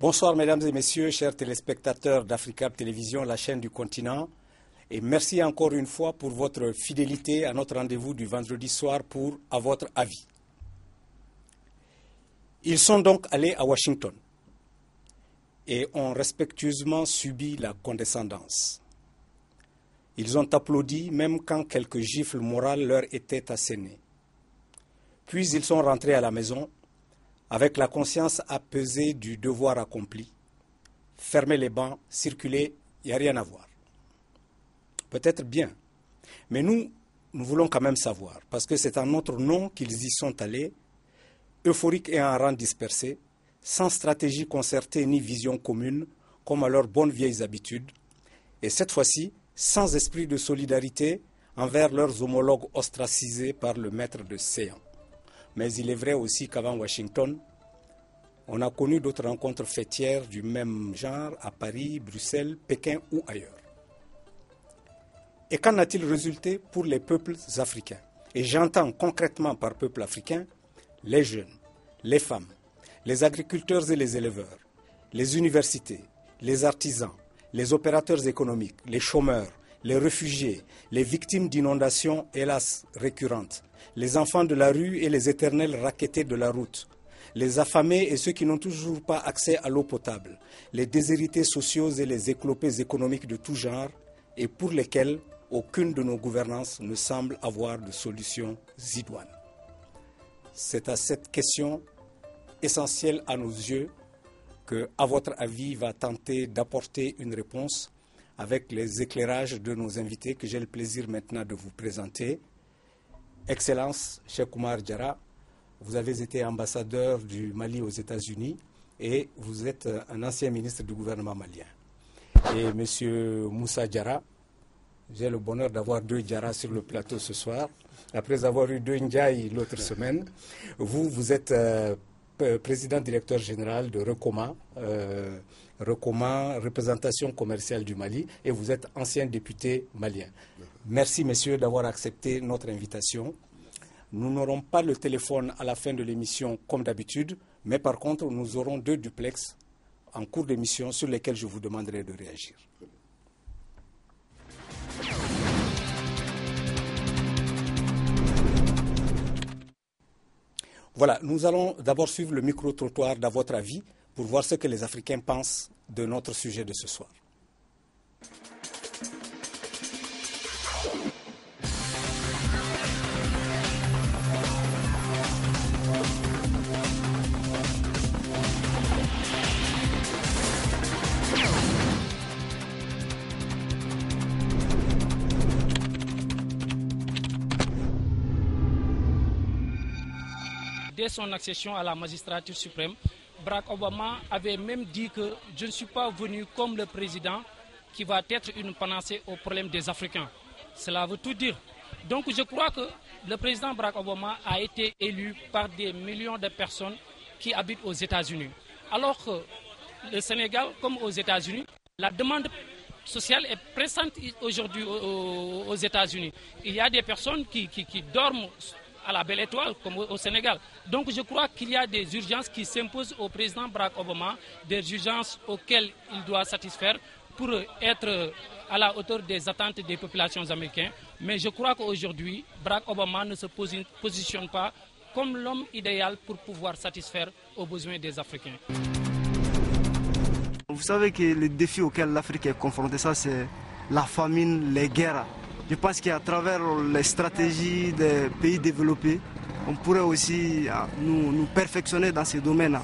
Bonsoir mesdames et messieurs, chers téléspectateurs d'Africa Télévision, la chaîne du continent. Et merci encore une fois pour votre fidélité à notre rendez-vous du vendredi soir pour À votre avis. Ils sont donc allés à Washington et ont respectueusement subi la condescendance. Ils ont applaudi même quand quelques gifles morales leur étaient assénées. Puis ils sont rentrés à la maison avec la conscience apaisée du devoir accompli. Fermer les bancs, circuler, il n'y a rien à voir. Peut-être bien, mais nous voulons quand même savoir, parce que c'est en notre nom qu'ils y sont allés, euphoriques et en rang dispersé, sans stratégie concertée ni vision commune, comme à leurs bonnes vieilles habitudes, et cette fois-ci, sans esprit de solidarité envers leurs homologues ostracisés par le maître de séance. Mais il est vrai aussi qu'avant Washington, on a connu d'autres rencontres fêtières du même genre à Paris, Bruxelles, Pékin ou ailleurs. Et qu'en a-t-il résulté pour les peuples africains? Et j'entends concrètement par peuple africain les jeunes, les femmes, les agriculteurs et les éleveurs, les universités, les artisans, les opérateurs économiques, les chômeurs, les réfugiés, les victimes d'inondations, hélas récurrentes, les enfants de la rue et les éternels rackettés de la route, les affamés et ceux qui n'ont toujours pas accès à l'eau potable, les déshérités sociaux et les éclopés économiques de tout genre, et pour lesquels aucune de nos gouvernances ne semble avoir de solution idoine. C'est à cette question essentielle à nos yeux que, à votre avis, va tenter d'apporter une réponse avec les éclairages de nos invités que j'ai le plaisir maintenant de vous présenter. Excellence, Cheikh Oumar Diarra, vous avez été ambassadeur du Mali aux États-Unis et vous êtes un ancien ministre du gouvernement malien. Et M. Moussa Diarra, j'ai le bonheur d'avoir deux Diarra sur le plateau ce soir, après avoir eu deux Ndiaye l'autre semaine. Vous êtes président directeur général de Recoma, représentation commerciale du Mali, et vous êtes ancien député malien. Merci messieurs d'avoir accepté notre invitation. Nous n'aurons pas le téléphone à la fin de l'émission comme d'habitude, mais par contre nous aurons deux duplex en cours d'émission sur lesquels je vous demanderai de réagir. Voilà, nous allons d'abord suivre le micro-trottoir d'à votre avis pour voir ce que les Africains pensent de notre sujet de ce soir. Dès son accession à la magistrature suprême, Barack Obama avait même dit que je ne suis pas venu comme le président qui va être une panacée aux problèmes des Africains. Cela veut tout dire. Donc je crois que le président Barack Obama a été élu par des millions de personnes qui habitent aux États-Unis. Alors que le Sénégal, comme aux États-Unis, la demande sociale est pressante aujourd'hui aux États-Unis. Il y a des personnes qui dorment à la belle étoile, comme au Sénégal. Donc je crois qu'il y a des urgences qui s'imposent au président Barack Obama, des urgences auxquelles il doit satisfaire pour être à la hauteur des attentes des populations américaines. Mais je crois qu'aujourd'hui, Barack Obama ne se positionne pas comme l'homme idéal pour pouvoir satisfaire aux besoins des Africains. Vous savez que les défis auxquels l'Afrique est confrontée, ça c'est la famine, les guerres. Je pense qu'à travers les stratégies des pays développés, on pourrait aussi nous perfectionner dans ces domaines.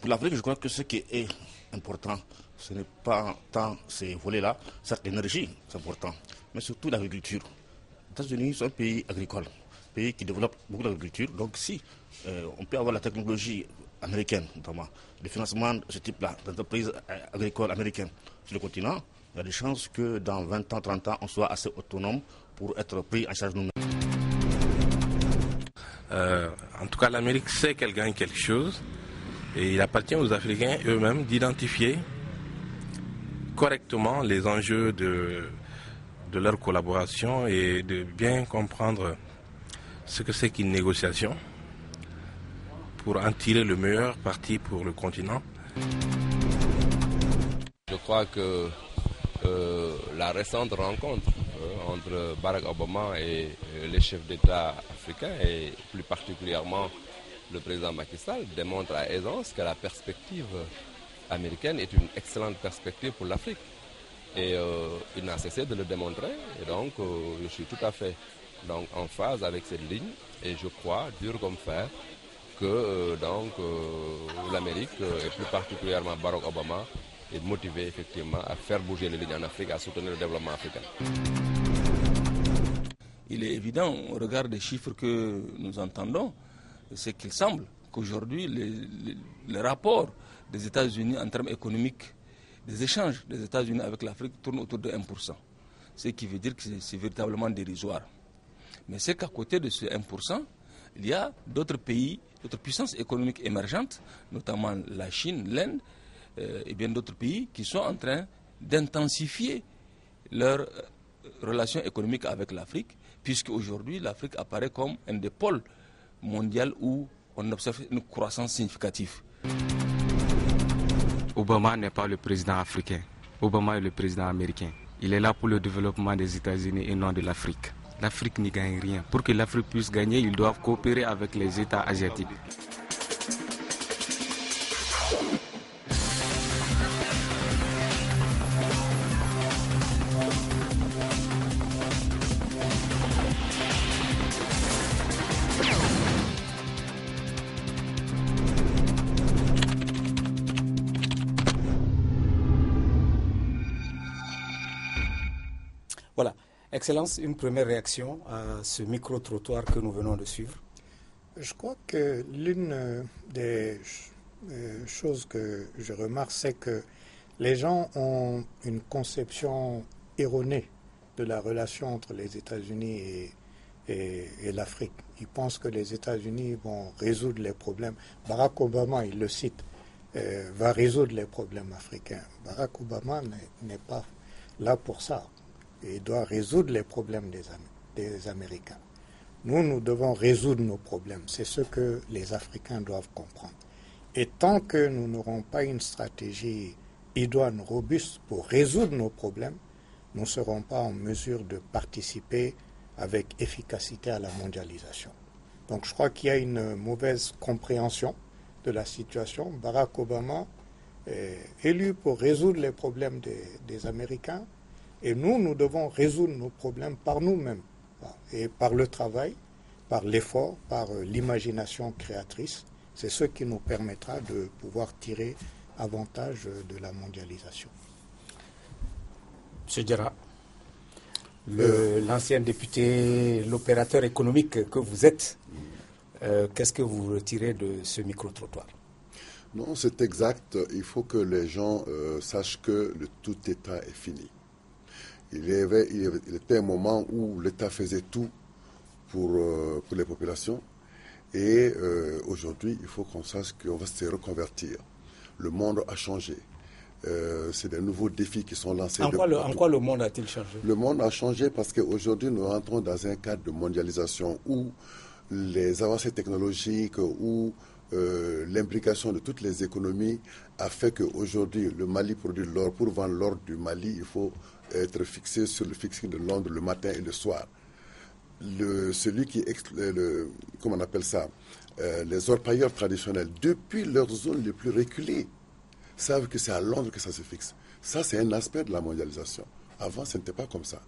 Pour l'Afrique, je crois que ce qui est important, ce n'est pas tant ces volets-là, certes l'énergie, c'est important, mais surtout l'agriculture. Les États-Unis sont un pays agricole, un pays qui développe beaucoup d'agriculture. Donc si on peut avoir la technologie américaine, notamment le financement de ce type-là, d'entreprises agricoles américaines sur le continent, il y a des chances que dans 20 ans, 30 ans, on soit assez autonome pour être pris en charge nous-mêmes. En tout cas, l'Amérique sait qu'elle gagne quelque chose et il appartient aux Africains eux-mêmes d'identifier correctement les enjeux de leur collaboration et de bien comprendre ce que c'est qu'une négociation pour en tirer le meilleur parti pour le continent. Je crois que la récente rencontre entre Barack Obama et les chefs d'État africains, et plus particulièrement le président Macky Sall, démontre à aisance que la perspective américaine est une excellente perspective pour l'Afrique. Et il n'a cessé de le démontrer. Et donc, je suis tout à fait en phase avec cette ligne. Et je crois, dur comme fer, que l'Amérique, et plus particulièrement Barack Obama, est motivé effectivement à faire bouger les lignes en Afrique, à soutenir le développement africain. Il est évident, au regard des chiffres que nous entendons, c'est qu'il semble qu'aujourd'hui, les rapports des États-Unis en termes économiques, des échanges des États-Unis avec l'Afrique tournent autour de 1%. Ce qui veut dire que c'est véritablement dérisoire. Mais c'est qu'à côté de ce 1%, il y a d'autres pays, d'autres puissances économiques émergentes, notamment la Chine, l'Inde, et bien d'autres pays qui sont en train d'intensifier leurs relations économiques avec l'Afrique, puisque aujourd'hui l'Afrique apparaît comme un des pôles mondiaux où on observe une croissance significative. Obama n'est pas le président africain. Obama est le président américain. Il est là pour le développement des États-Unis et non de l'Afrique. L'Afrique n'y gagne rien. Pour que l'Afrique puisse gagner, ils doivent coopérer avec les États asiatiques. Voilà. Excellence, une première réaction à ce micro-trottoir que nous venons de suivre. Je crois que l'une des choses que je remarque, c'est que les gens ont une conception erronée de la relation entre les États-Unis et l'Afrique. Ils pensent que les États-Unis vont résoudre les problèmes. Barack Obama, il le cite, va résoudre les problèmes africains. Barack Obama n'est pas là pour ça. Il doit résoudre les problèmes des Américains. Nous devons résoudre nos problèmes. C'est ce que les Africains doivent comprendre. Et tant que nous n'aurons pas une stratégie idoine, robuste pour résoudre nos problèmes, nous ne serons pas en mesure de participer avec efficacité à la mondialisation. Donc je crois qu'il y a une mauvaise compréhension de la situation. Barack Obama est élu pour résoudre les problèmes des Américains. Et nous devons résoudre nos problèmes par nous-mêmes, et par le travail, par l'effort, par l'imagination créatrice. C'est ce qui nous permettra de pouvoir tirer avantage de la mondialisation. M. Diarra, l'ancien député, l'opérateur économique que vous êtes, qu'est-ce que vous retirez de ce micro-trottoir? Non, c'est exact. Il faut que les gens sachent que le tout État est fini. Il était un moment où l'État faisait tout pour les populations. Et aujourd'hui, il faut qu'on sache qu'on va se reconvertir. Le monde a changé. C'est des nouveaux défis qui sont lancés. En quoi le monde a-t-il changé? Le monde a changé parce qu'aujourd'hui, nous rentrons dans un cadre de mondialisation où les avancées technologiques, où l'implication de toutes les économies a fait qu'aujourd'hui, le Mali produit l'or. Pour vendre l'or du Mali, il faut être fixé sur le fixing de Londres le matin et le soir. Celui qui comment on appelle ça, les orpailleurs traditionnels, depuis leurs zones les plus reculées, savent que c'est à Londres que ça se fixe. Ça, c'est un aspect de la mondialisation. Avant, ce n'était pas comme ça.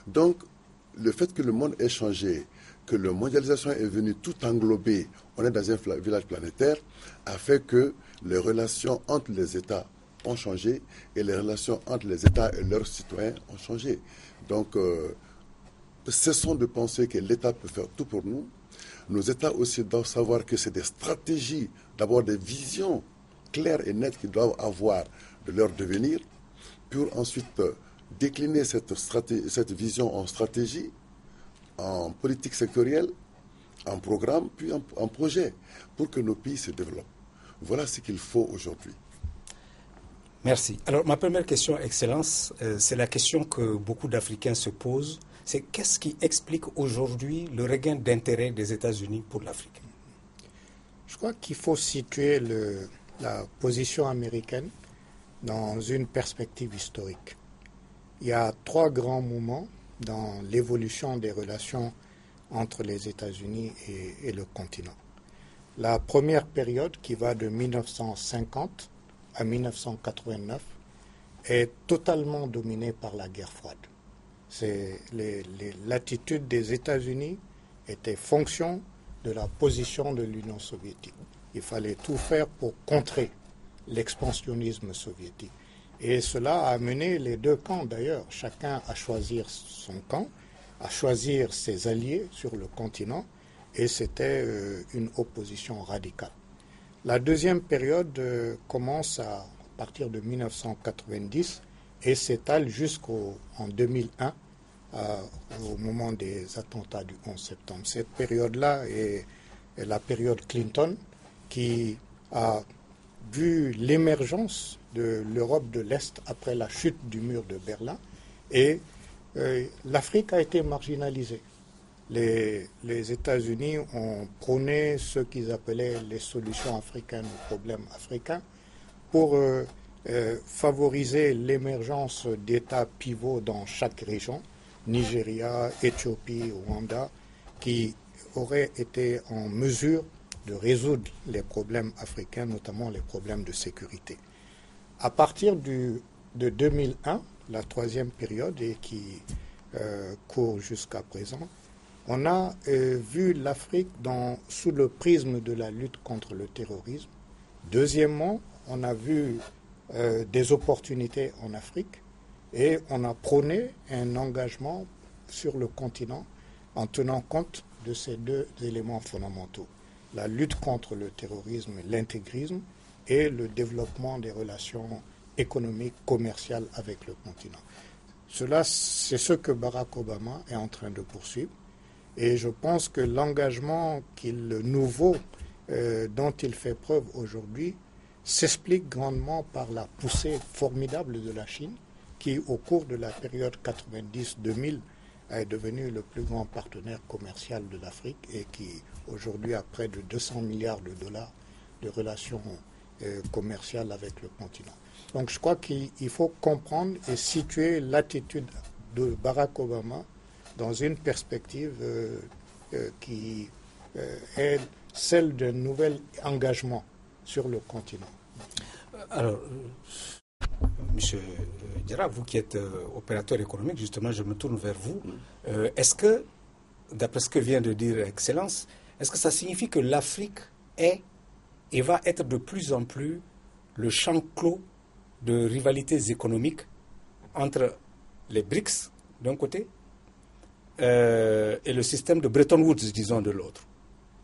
Donc, le fait que le monde ait changé, que la mondialisation est venue tout englober, on est dans un village planétaire, a fait que les relations entre les États ont changé et les relations entre les États et leurs citoyens ont changé. Donc, cessons de penser que l'État peut faire tout pour nous. Nos États aussi doivent savoir que c'est des stratégies, d'abord des visions claires et nettes qu'ils doivent avoir de leur devenir, pour ensuite décliner cette vision en stratégie, en politique sectorielle, en programme, puis en projet, pour que nos pays se développent. Voilà ce qu'il faut aujourd'hui. Merci. Alors, ma première question, Excellence, c'est la question que beaucoup d'Africains se posent. C'est qu'est-ce qui explique aujourd'hui le regain d'intérêt des États-Unis pour l'Afrique? Je crois qu'il faut situer la position américaine dans une perspective historique. Il y a 3 grands moments dans l'évolution des relations entre les États-Unis et le continent. La première période, qui va de 1950 à 1989, est totalement dominée par la guerre froide. L'attitude des États-Unis était fonction de la position de l'Union soviétique. Il fallait tout faire pour contrer l'expansionnisme soviétique. Et cela a amené les 2 camps, d'ailleurs, chacun à choisir son camp, à choisir ses alliés sur le continent, et c'était une opposition radicale. La deuxième période commence à partir de 1990 et s'étale jusqu'en 2001, au moment des attentats du 11 septembre. Cette période-là est la période Clinton, qui a vu l'émergence de l'Europe de l'Est après la chute du mur de Berlin, et l'Afrique a été marginalisée. Les États-Unis ont prôné ce qu'ils appelaient les solutions africaines aux problèmes africains pour favoriser l'émergence d'États pivots dans chaque région, Nigeria, Éthiopie, Rwanda, qui auraient été en mesure de résoudre les problèmes africains, notamment les problèmes de sécurité. À partir de 2001, la troisième période et qui court jusqu'à présent, on a vu l'Afrique sous le prisme de la lutte contre le terrorisme. Deuxièmement, on a vu des opportunités en Afrique et on a prôné un engagement sur le continent en tenant compte de ces 2 éléments fondamentaux: la lutte contre le terrorisme et l'intégrisme et le développement des relations économiques, commerciales avec le continent. Cela, c'est ce que Barack Obama est en train de poursuivre. Et je pense que l'engagement nouveau dont il fait preuve aujourd'hui s'explique grandement par la poussée formidable de la Chine, qui, au cours de la période 90-2000, est devenu le plus grand partenaire commercial de l'Afrique et qui, aujourd'hui, a près de 200 milliards de dollars de relations commerciales avec le continent. Donc je crois qu'il faut comprendre et situer l'attitude de Barack Obama dans une perspective qui est celle d'un nouvel engagement sur le continent. Alors, Monsieur Diarra, vous qui êtes opérateur économique, justement, je me tourne vers vous. Est-ce que, d'après ce que vient de dire Excellence, est-ce que ça signifie que l'Afrique est et va être de plus en plus le champ clos de rivalités économiques entre les BRICS d'un côté et le système de Bretton Woods, disons, de l'autre?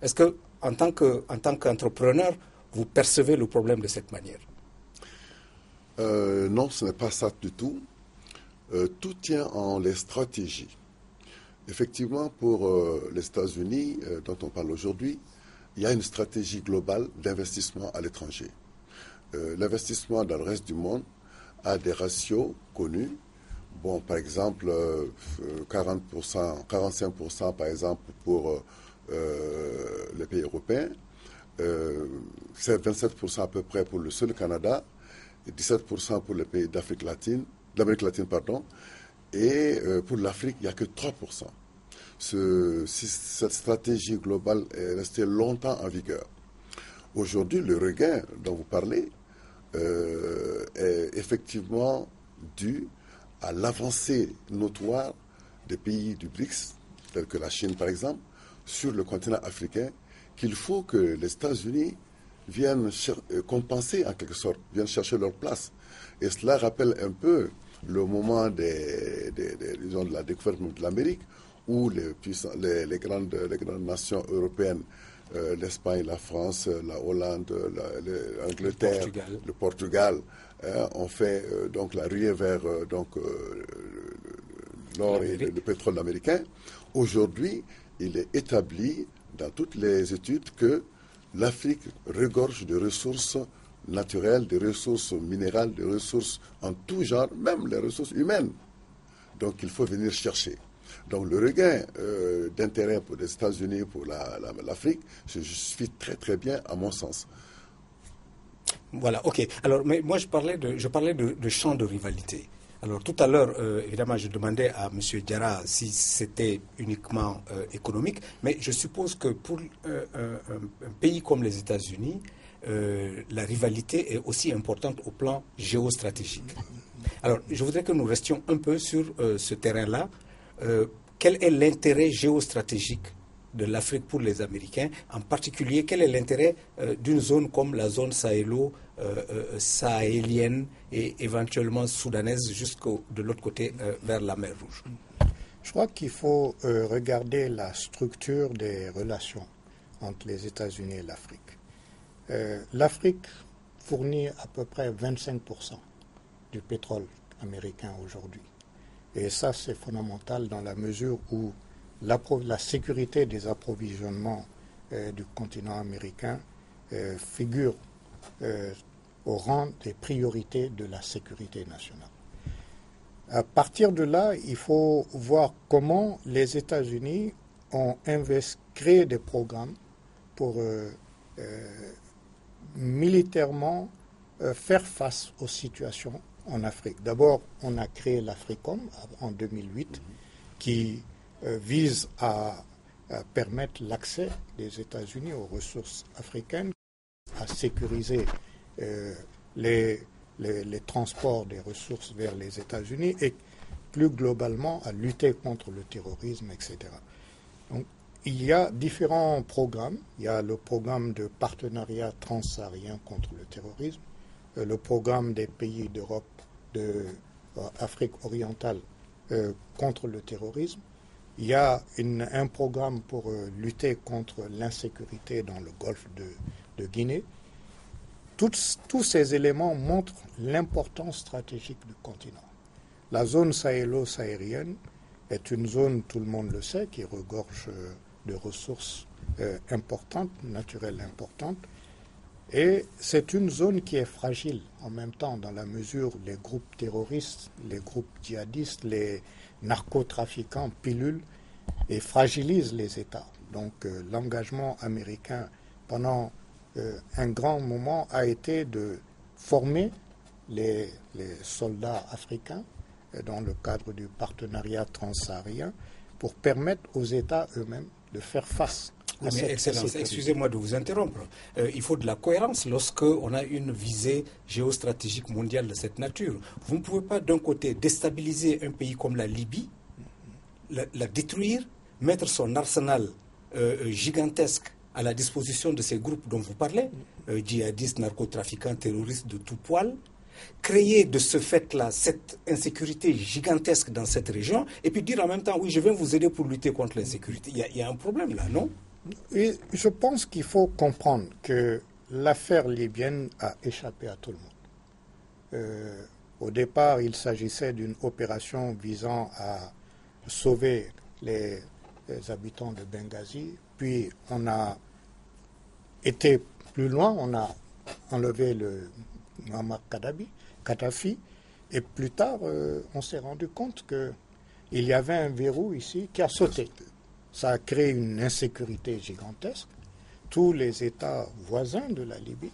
Est-ce que, en tant qu'entrepreneur, vous percevez le problème de cette manière? Non, ce n'est pas ça du tout. Tout tient en les stratégies. Effectivement, pour les États-Unis, dont on parle aujourd'hui, il y a une stratégie globale d'investissement à l'étranger. L'investissement dans le reste du monde a des ratios connus. Bon, par exemple, 40%, 45% par exemple pour les pays européens, c'est 27% à peu près pour le seul Canada, et 17% pour les pays d'Amérique latine, et pour l'Afrique, il n'y a que 3%. Cette stratégie globale est restée longtemps en vigueur. Aujourd'hui, le regain dont vous parlez est effectivement dû à l'avancée notoire des pays du BRICS, tels que la Chine par exemple, sur le continent africain, qu'il faut que les États-Unis viennent compenser en quelque sorte, viennent chercher leur place. Et cela rappelle un peu le moment disons, de la découverte de l'Amérique, où les grandes nations européennes, l'Espagne, la France, la Hollande, l'Angleterre, le Portugal, ont fait donc la ruée vers l'or et le pétrole américain. Aujourd'hui, il est établi dans toutes les études que l'Afrique regorge de ressources naturelles, de ressources minérales, de ressources en tout genre, même les ressources humaines. Donc il faut venir chercher. Donc le regain d'intérêt pour les États-Unis, pour l'Afrique, se justifie très très bien à mon sens. Voilà, ok. Alors, mais moi je parlais de champ de rivalité. Alors tout à l'heure, évidemment, je demandais à M. Diarra si c'était uniquement économique, mais je suppose que pour un pays comme les États-Unis, la rivalité est aussi importante au plan géostratégique. Alors, je voudrais que nous restions un peu sur ce terrain-là. Quel est l'intérêt géostratégique de l'Afrique pour les Américains? En particulier, quel est l'intérêt d'une zone comme la zone sahélienne et éventuellement soudanaise de l'autre côté vers la mer Rouge? Je crois qu'il faut regarder la structure des relations entre les États-Unis et l'Afrique. L'Afrique fournit à peu près 25% du pétrole américain aujourd'hui. Et ça, c'est fondamental dans la mesure où la sécurité des approvisionnements du continent américain figure au rang des priorités de la sécurité nationale. À partir de là, il faut voir comment les États-Unis ont créé des programmes pour militairement faire face aux situations en Afrique. D'abord, on a créé l'Africom en 2008 qui vise à permettre l'accès des États-Unis aux ressources africaines, à sécuriser les transports des ressources vers les États-Unis et plus globalement à lutter contre le terrorisme, etc. Donc, il y a différents programmes. Il y a le programme de partenariat transsaharien contre le terrorisme, le programme des pays d'Europe, d'Afrique orientale contre le terrorisme. Il y a un programme pour lutter contre l'insécurité dans le golfe de Guinée. Tous ces éléments montrent l'importance stratégique du continent. La zone sahélo-saharienne est une zone, tout le monde le sait, qui regorge de ressources importantes, naturelles importantes. Et c'est une zone qui est fragile en même temps, dans la mesure où les groupes terroristes, les groupes djihadistes, les narcotrafiquants pilulent et fragilisent les États. Donc l'engagement américain pendant un grand moment a été de former les soldats africains dans le cadre du partenariat transsaharien pour permettre aux États eux-mêmes de faire face à cette Excellence, excusez-moi de vous interrompre. Il faut de la cohérence lorsqu'on a une visée géostratégique mondiale de cette nature. Vous ne pouvez pas d'un côté déstabiliser un pays comme la Libye, la détruire, mettre son arsenal gigantesque à la disposition de ces groupes dont vous parlez, djihadistes, narcotrafiquants, terroristes de tout poil, créer de ce fait-là cette insécurité gigantesque dans cette région, et puis dire en même temps, oui, je viens vous aider pour lutter contre l'insécurité. Il y a un problème là, non? Et je pense qu'il faut comprendre que l'affaire libyenne a échappé à tout le monde. Au départ, il s'agissait d'une opération visant à sauver les habitants de Benghazi, puis on a été plus loin, on a enlevé le Muammar Kadhafi, et plus tard, on s'est rendu compte qu'il y avait un verrou ici qui a sauté. Ça a créé une insécurité gigantesque. Tous les États voisins de la Libye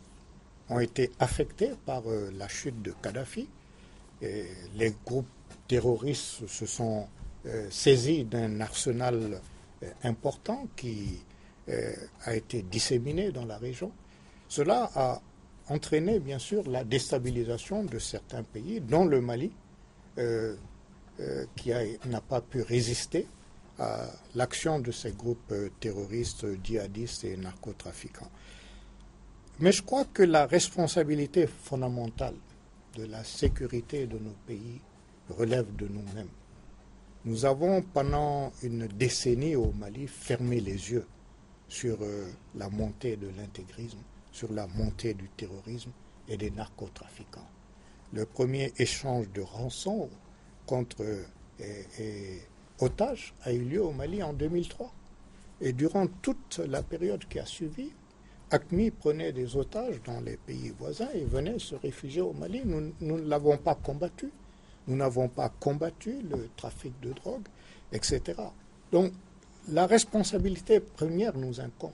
ont été affectés par la chute de Kadhafi. Et les groupes terroristes se sont saisis d'un arsenal important qui a été disséminé dans la région. Cela a entraîné, bien sûr, la déstabilisation de certains pays, dont le Mali, qui n'a pas pu résister à l'action de ces groupes terroristes, djihadistes et narcotrafiquants. Mais je crois que la responsabilité fondamentale de la sécurité de nos pays relève de nous-mêmes. Nous avons, pendant une décennie au Mali, fermé les yeux sur la montée de l'intégrisme, sur la montée du terrorisme et des narcotrafiquants. Le premier échange de rançons contre otages a eu lieu au Mali en 2003. Et durant toute la période qui a suivi, AQMI prenait des otages dans les pays voisins et venait se réfugier au Mali. Nous ne l'avons pas combattu. nous n'avons pas combattu le trafic de drogue, etc. Donc, la responsabilité première nous incombe.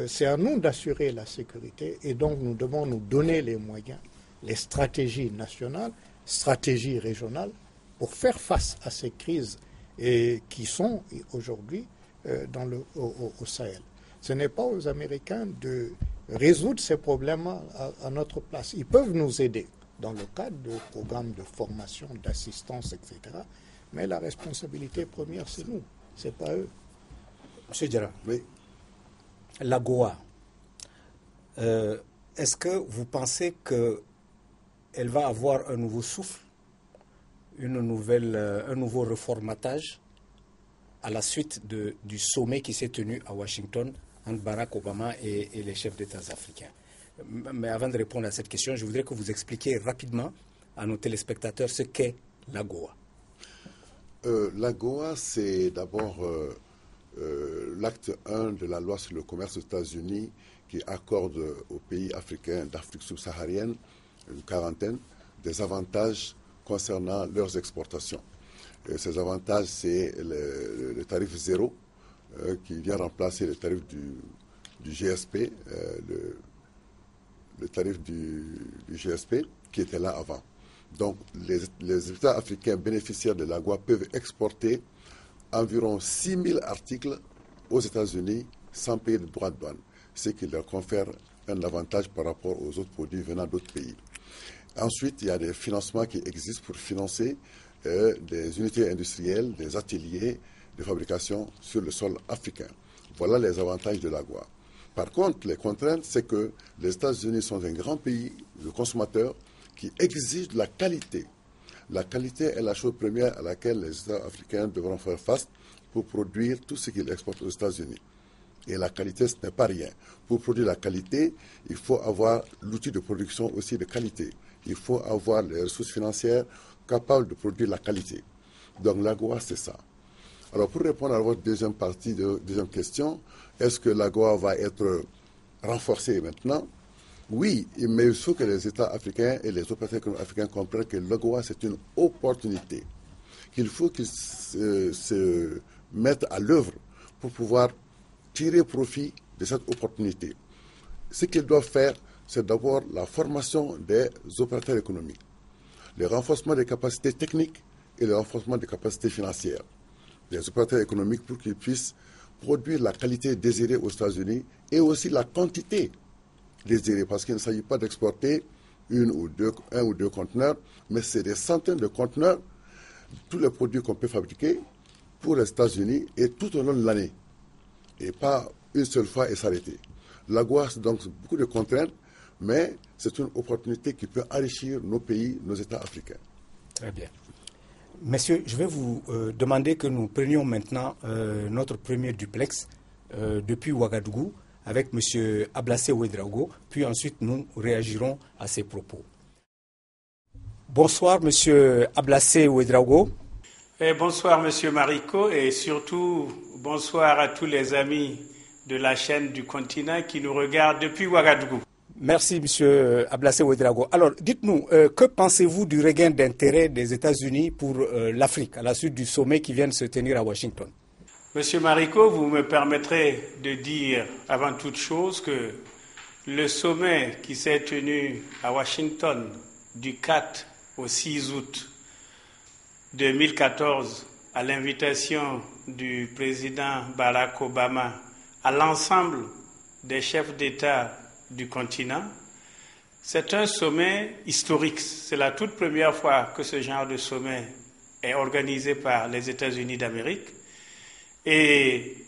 C'est à nous d'assurer la sécurité et donc nous devons nous donner les moyens, les stratégies nationales, stratégies régionales pour faire face à ces crises qui sont aujourd'hui au Sahel. Ce n'est pas aux Américains de résoudre ces problèmes à notre place. Ils peuvent nous aider dans le cadre de programmes de formation, d'assistance, etc. Mais la responsabilité première, c'est nous, c'est pas eux. Monsieur Diarra, oui. L'AGOA, est-ce que vous pensez qu'elle va avoir un nouveau souffle, un nouveau reformatage à la suite du sommet qui s'est tenu à Washington entre Barack Obama et les chefs d'État africains? Mais avant de répondre à cette question, je voudrais que vous expliquiez rapidement à nos téléspectateurs ce qu'est l'AGOA. L'AGOA, c'est d'abord l'acte 1 de la loi sur le commerce aux États-Unis qui accorde aux pays africains d'Afrique subsaharienne, une quarantaine, des avantages concernant leurs exportations. Ces avantages, c'est le tarif zéro qui vient remplacer le tarif du GSP, le tarif du GSP qui était là avant. Donc, les États africains bénéficiaires de l'AGOA peuvent exporter environ 6 000 articles aux États-Unis sans payer de droits de douane, ce qui leur confère un avantage par rapport aux autres produits venant d'autres pays. Ensuite, il y a des financements qui existent pour financer des unités industrielles, des ateliers de fabrication sur le sol africain. Voilà les avantages de l'AGOA. Par contre, les contraintes, c'est que les États-Unis sont un grand pays de consommateurs qui exige de la qualité. La qualité est la chose première à laquelle les États africains devront faire face pour produire tout ce qu'ils exportent aux États-Unis. Et la qualité, ce n'est pas rien. Pour produire la qualité, il faut avoir l'outil de production aussi de qualité. Il faut avoir les ressources financières capables de produire la qualité. Donc l'AGOA, c'est ça. Alors pour répondre à votre deuxième question, est-ce que l'AGOA va être renforcée maintenant? Oui, mais il faut que les États africains et les opérateurs africains comprennent que l'AGOA, c'est une opportunité, qu'il faut qu'ils se mettent à l'œuvre pour pouvoir tirer profit de cette opportunité. Ce qu'ils doivent faire, c'est d'abord la formation des opérateurs économiques, le renforcement des capacités techniques et le renforcement des capacités financières des opérateurs économiques pour qu'ils puissent produire la qualité désirée aux États-Unis et aussi la quantité désirée, parce qu'il ne s'agit pas d'exporter un ou deux conteneurs, mais c'est des centaines de conteneurs, tous les produits qu'on peut fabriquer pour les États-Unis et tout au long de l'année, et pas une seule fois et s'arrêter. L'AGOA, c'est donc beaucoup de contraintes, mais c'est une opportunité qui peut enrichir nos pays, nos États africains. Très bien. Messieurs, je vais vous demander que nous prenions maintenant notre premier duplex depuis Ouagadougou avec M. Ablassé Ouedraogo, puis ensuite nous réagirons à ses propos. Bonsoir M. Ablassé Ouedraogo. Bonsoir M. Mariko et surtout bonsoir à tous les amis de la chaîne du continent qui nous regardent depuis Ouagadougou. Merci, M. Ablassé Ouedraogo. Alors, dites-nous, que pensez-vous du regain d'intérêt des États-Unis pour l'Afrique à la suite du sommet qui vient de se tenir à Washington? Monsieur Mariko, vous me permettrez de dire avant toute chose que le sommet qui s'est tenu à Washington du 4 au 6 août 2014 à l'invitation du président Barack Obama à l'ensemble des chefs d'État du continent, c'est un sommet historique. C'est la toute première fois que ce genre de sommet est organisé par les États-Unis d'Amérique. Et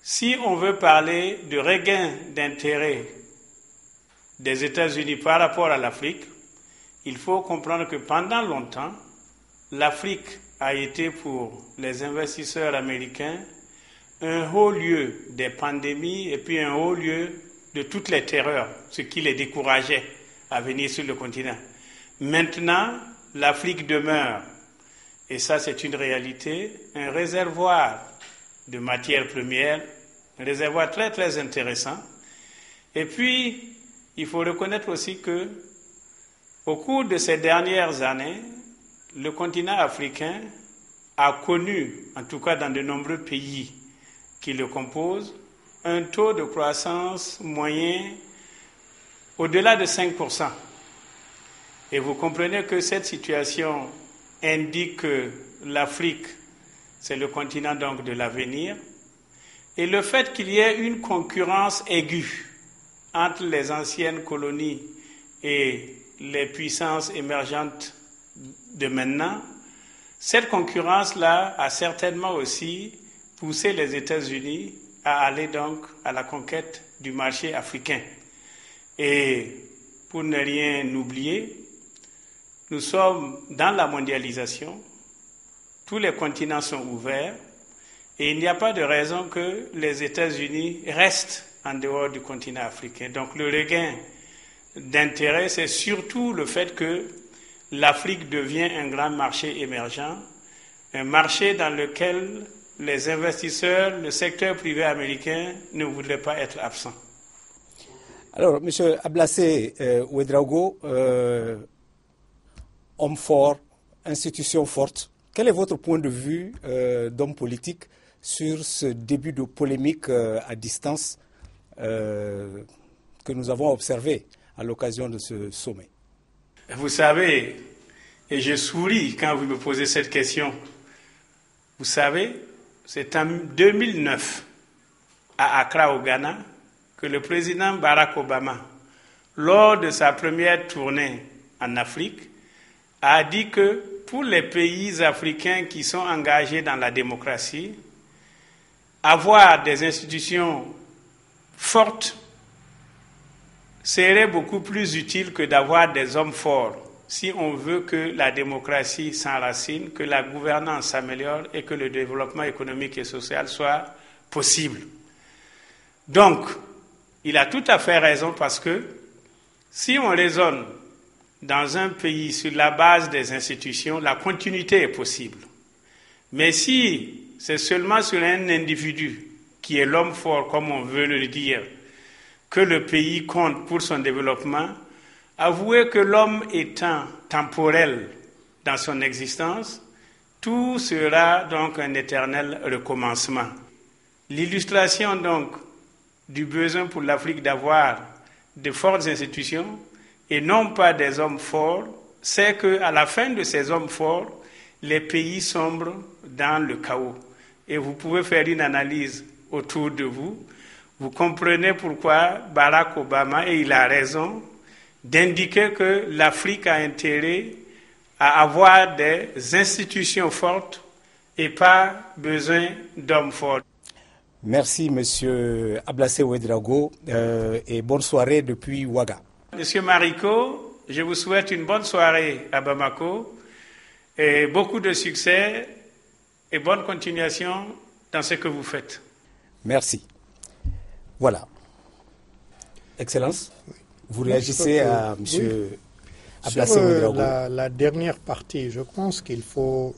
si on veut parler de regain d'intérêt des États-Unis par rapport à l'Afrique, il faut comprendre que pendant longtemps, l'Afrique a été pour les investisseurs américains un haut lieu des pandémies et puis un haut lieu de toutes les terreurs, ce qui les décourageait à venir sur le continent. Maintenant, l'Afrique demeure, et ça c'est une réalité, un réservoir de matières premières, un réservoir très très intéressant. Et puis, il faut reconnaître aussi que au cours de ces dernières années, le continent africain a connu, en tout cas dans de nombreux pays qui le composent, un taux de croissance moyen au-delà de 5%. Et vous comprenez que cette situation indique que l'Afrique, c'est le continent donc de l'avenir. Et le fait qu'il y ait une concurrence aiguë entre les anciennes colonies et les puissances émergentes de maintenant, cette concurrence-là a certainement aussi poussé les États-Unis à aller donc à la conquête du marché africain. Et pour ne rien oublier, nous sommes dans la mondialisation, tous les continents sont ouverts et il n'y a pas de raison que les États-Unis restent en dehors du continent africain. Donc le regain d'intérêt, c'est surtout le fait que l'Afrique devient un grand marché émergent, un marché dans lequel les investisseurs, le secteur privé américain ne voudraient pas être absents. Alors, M. Ablassé Ouedraogo, homme fort, institution forte, quel est votre point de vue d'homme politique sur ce début de polémique à distance que nous avons observé à l'occasion de ce sommet? Vous savez, et je souris quand vous me posez cette question, vous savez, c'est en 2009, à Accra, au Ghana, que le président Barack Obama, lors de sa première tournée en Afrique, a dit que pour les pays africains qui sont engagés dans la démocratie, avoir des institutions fortes serait beaucoup plus utile que d'avoir des hommes forts si on veut que la démocratie s'enracine, que la gouvernance s'améliore et que le développement économique et social soit possible. Donc, il a tout à fait raison parce que si on raisonne dans un pays sur la base des institutions, la continuité est possible. Mais si c'est seulement sur un individu qui est l'homme fort, comme on veut le dire, que le pays compte pour son développement, avouez que l'homme étant temporel dans son existence, tout sera donc un éternel recommencement. L'illustration donc du besoin pour l'Afrique d'avoir de fortes institutions et non pas des hommes forts, c'est qu'à la fin de ces hommes forts, les pays sombrent dans le chaos. Et vous pouvez faire une analyse autour de vous. Vous comprenez pourquoi Barack Obama, et il a raison, d'indiquer que l'Afrique a intérêt à avoir des institutions fortes et pas besoin d'hommes forts. Merci, M. Ablassé Ouedraogo, et bonne soirée depuis Ouaga. Monsieur Mariko, je vous souhaite une bonne soirée à Bamako et beaucoup de succès et bonne continuation dans ce que vous faites. Merci. Voilà. Excellence, vous réagissez à M. Ablassé Ouedraogo. La dernière partie, je pense qu'il faut...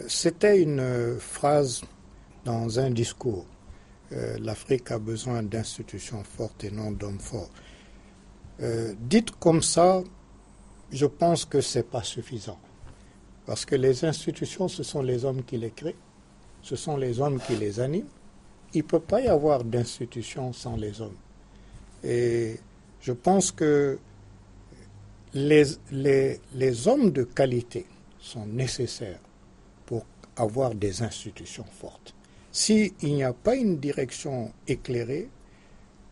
c'était une phrase dans un discours. L'Afrique a besoin d'institutions fortes et non d'hommes forts. Dites comme ça, je pense que ce n'est pas suffisant. Parce que les institutions, ce sont les hommes qui les créent, ce sont les hommes qui les animent. Il ne peut pas y avoir d'institutions sans les hommes. Et je pense que les hommes de qualité sont nécessaires pour avoir des institutions fortes. S'il n'y a pas une direction éclairée,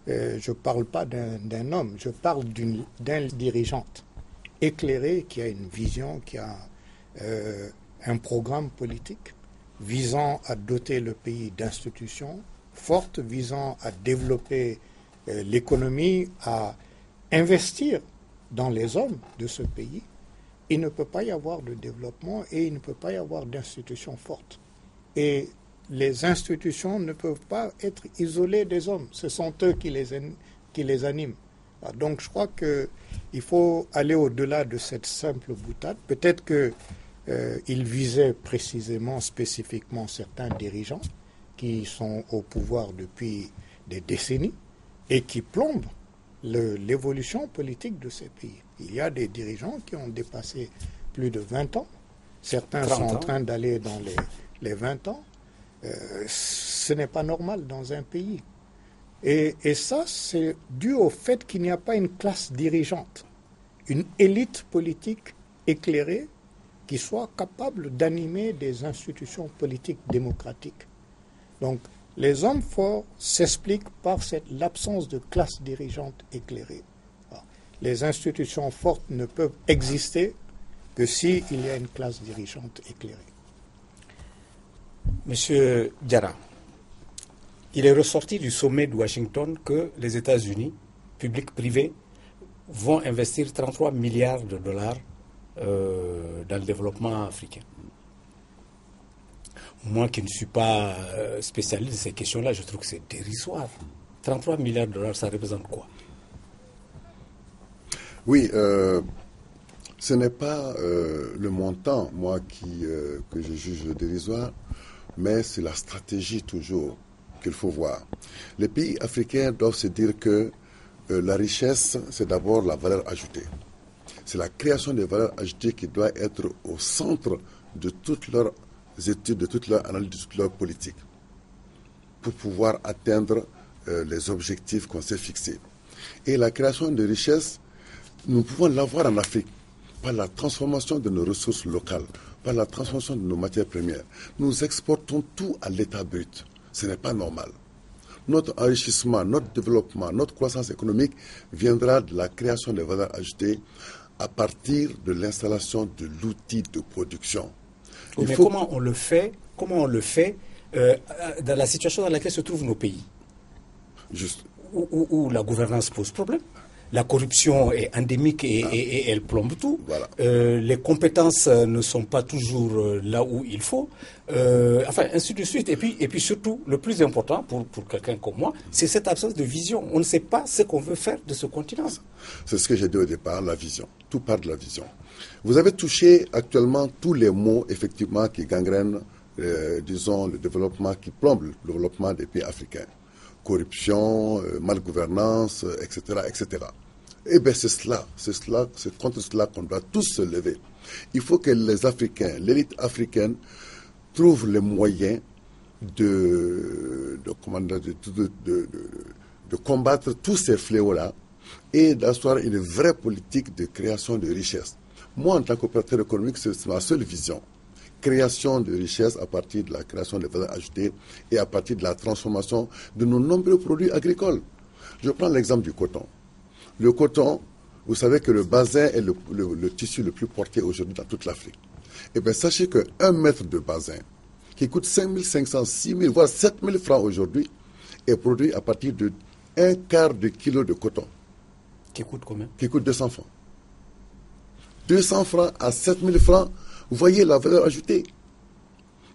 je ne parle pas d'un homme, je parle d'un dirigeante éclairé qui a une vision, qui a un programme politique visant à doter le pays d'institutions fortes, visant à développer l'économie, à investir dans les hommes de ce pays. Il ne peut pas y avoir de développement et il ne peut pas y avoir d'institutions fortes. Et les institutions ne peuvent pas être isolées des hommes. Ce sont eux qui les animent. Donc je crois qu'il faut aller au-delà de cette simple boutade. Peut-être qu'il visait précisément, spécifiquement certains dirigeants qui sont au pouvoir depuis des décennies et qui plombent l'évolution politique de ces pays. Il y a des dirigeants qui ont dépassé plus de 20 ans. Certains sont en train d'aller dans les 20 ans. Ce n'est pas normal dans un pays. Et ça, c'est dû au fait qu'il n'y a pas une classe dirigeante, une élite politique éclairée qui soit capable d'animer des institutions politiques démocratiques. Donc, les hommes forts s'expliquent par l'absence de classe dirigeante éclairée. Les institutions fortes ne peuvent exister que s'il y a une classe dirigeante éclairée. Monsieur Diarra, il est ressorti du sommet de Washington que les États-Unis, publics privés, vont investir 33 milliards de dollars dans le développement africain. Moi qui ne suis pas spécialiste de ces questions-là, je trouve que c'est dérisoire. 33 milliards de dollars, ça représente quoi? Oui, ce n'est pas le montant, moi, que je juge dérisoire, mais c'est la stratégie toujours qu'il faut voir. Les pays africains doivent se dire que la richesse, c'est d'abord la valeur ajoutée. C'est la création des valeurs ajoutées qui doit être au centre de toutes leurs études, de toute leur analyse, de toute leur politique, pour pouvoir atteindre les objectifs qu'on s'est fixés. Et la création de richesses, nous pouvons l'avoir en Afrique par la transformation de nos ressources locales, par la transformation de nos matières premières. Nous exportons tout à l'état brut. Ce n'est pas normal. Notre enrichissement, notre développement, notre croissance économique viendra de la création des valeurs ajoutées à partir de l'installation de l'outil de production. Mais comment on le fait dans la situation dans laquelle se trouvent nos pays? Juste. Où la gouvernance pose problème. La corruption est endémique et elle plombe tout. Voilà. Les compétences ne sont pas toujours là où il faut. Enfin, ainsi de suite. Et puis surtout, le plus important pour quelqu'un comme moi, c'est cette absence de vision. On ne sait pas ce qu'on veut faire de ce continent. C'est ce que j'ai dit au départ, la vision. Tout part de la vision. Vous avez touché actuellement tous les mots, effectivement, qui gangrènent, disons, le développement, qui plombe le développement des pays africains. Corruption, malgouvernance, etc., etc. Eh bien, c'est contre cela qu'on doit tous se lever. Il faut que les Africains, l'élite africaine, trouvent les moyens de combattre tous ces fléaux-là et d'asseoir une vraie politique de création de richesses. Moi, en tant qu'opérateur économique, c'est ma seule vision. Création de richesses à partir de la création de valeurs ajoutées et à partir de la transformation de nos nombreux produits agricoles. Je prends l'exemple du coton. Le coton, vous savez que le basin est le tissu le plus porté aujourd'hui dans toute l'Afrique. Eh bien, sachez qu'un mètre de basin, qui coûte 5 500, 6 000, voire 7 000 francs aujourd'hui, est produit à partir de 1/4 de kilo de coton. Qui coûte combien? Qui coûte 200 francs. 200 francs à 7 000 francs, vous voyez la valeur ajoutée.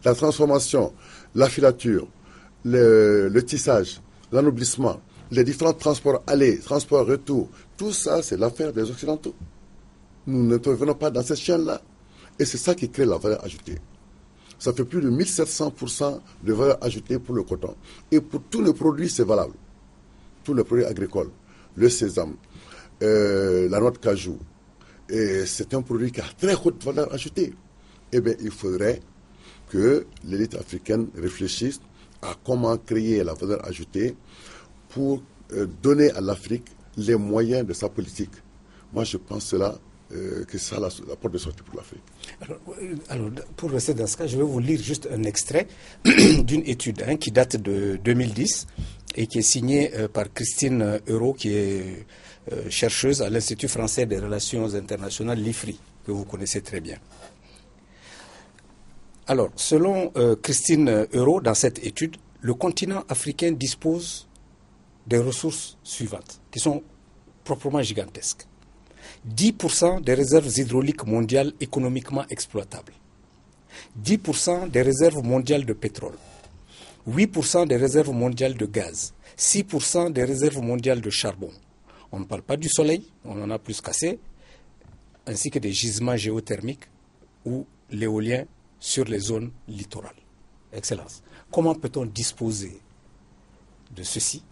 La transformation, la filature, le tissage, l'ennoblissement, les différents transports aller, transports retour, tout ça, c'est l'affaire des Occidentaux. Nous n'intervenons pas dans cette chaîne-là. Et c'est ça qui crée la valeur ajoutée. Ça fait plus de 1700% de valeur ajoutée pour le coton. Et pour tous les produits, c'est valable. Tous les produits agricoles, le sésame, la noix de cajou. Et c'est un produit qui a très haute valeur ajoutée. Eh bien, il faudrait que l'élite africaine réfléchisse à comment créer la valeur ajoutée pour donner à l'Afrique les moyens de sa politique. Moi, je pense que c'est ça la porte de sortie pour l'Afrique. Alors, pour rester dans ce cas, je vais vous lire juste un extrait d'une étude qui date de 2010 et qui est signée par Christine Euro, qui est chercheuse à l'Institut français des relations internationales, l'IFRI, que vous connaissez très bien. Alors, selon Christine Euro, dans cette étude, le continent africain dispose des ressources suivantes, qui sont proprement gigantesques. 10% des réserves hydrauliques mondiales économiquement exploitables, 10% des réserves mondiales de pétrole, 8% des réserves mondiales de gaz, 6% des réserves mondiales de charbon. On ne parle pas du soleil, on en a plus qu'assez, ainsi que des gisements géothermiques ou l'éolien sur les zones littorales. Excellence. Comment peut-on disposer de ceci,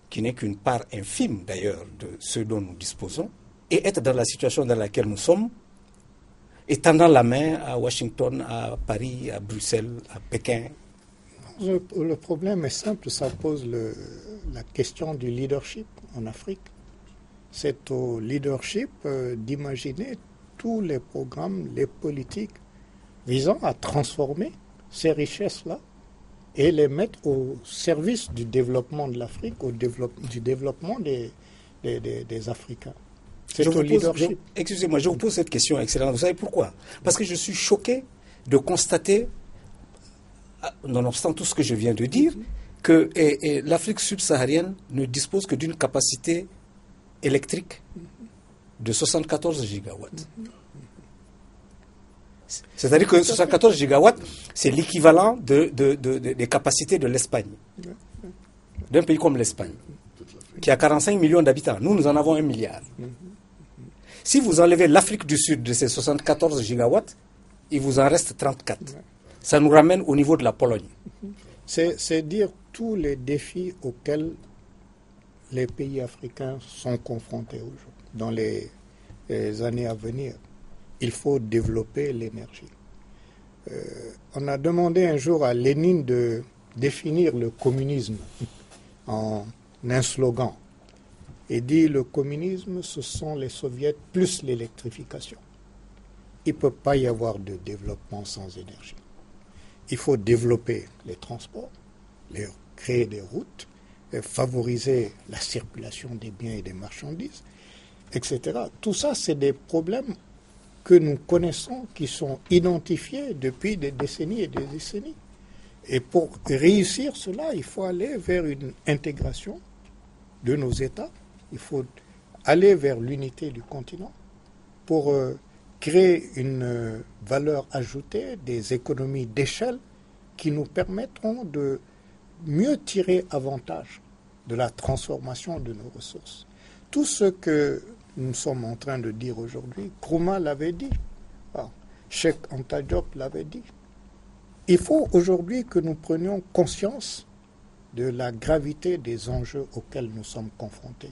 qui n'est qu'une part infime d'ailleurs de ce dont nous disposons, et être dans la situation dans laquelle nous sommes, étendant la main à Washington, à Paris, à Bruxelles, à Pékin? Le problème est simple, ça pose la question du leadership en Afrique. C'est au leadership d'imaginer tous les programmes, les politiques visant à transformer ces richesses-là et les mettre au service du développement de l'Afrique, du développement des Africains. C'est au leadership. Excusez-moi, je vous pose cette question excellente. Vous savez pourquoi? Parce que je suis choqué de constater, nonobstant tout ce que je viens de dire, que l'Afrique subsaharienne ne dispose que d'une capacité électrique de 74 gigawatts. C'est-à-dire que 74 gigawatts, c'est l'équivalent des capacités de l'Espagne, d'un pays comme l'Espagne, qui a 45 millions d'habitants. Nous en avons 1 milliard. Si vous enlevez l'Afrique du Sud de ces 74 gigawatts, il vous en reste 34. Ça nous ramène au niveau de la Pologne. C'est dire tous les défis auxquels les pays africains sont confrontés aujourd'hui, dans les années à venir. Il faut développer l'énergie. On a demandé un jour à Lénine de définir le communisme en un slogan. Il dit le communisme, ce sont les soviets plus l'électrification. Il ne peut pas y avoir de développement sans énergie. Il faut développer les transports, créer des routes, favoriser la circulation des biens et des marchandises, etc. Tout ça, c'est des problèmes que nous connaissons, qui sont identifiés depuis des décennies et des décennies. Et pour réussir cela, il faut aller vers une intégration de nos États, il faut aller vers l'unité du continent pour créer une valeur ajoutée, des économies d'échelle qui nous permettront de mieux tirer avantage de la transformation de nos ressources. Tout ce que nous sommes en train de dire aujourd'hui, Nkrumah l'avait dit, Cheikh Anta Diop l'avait dit. Il faut aujourd'hui que nous prenions conscience de la gravité des enjeux auxquels nous sommes confrontés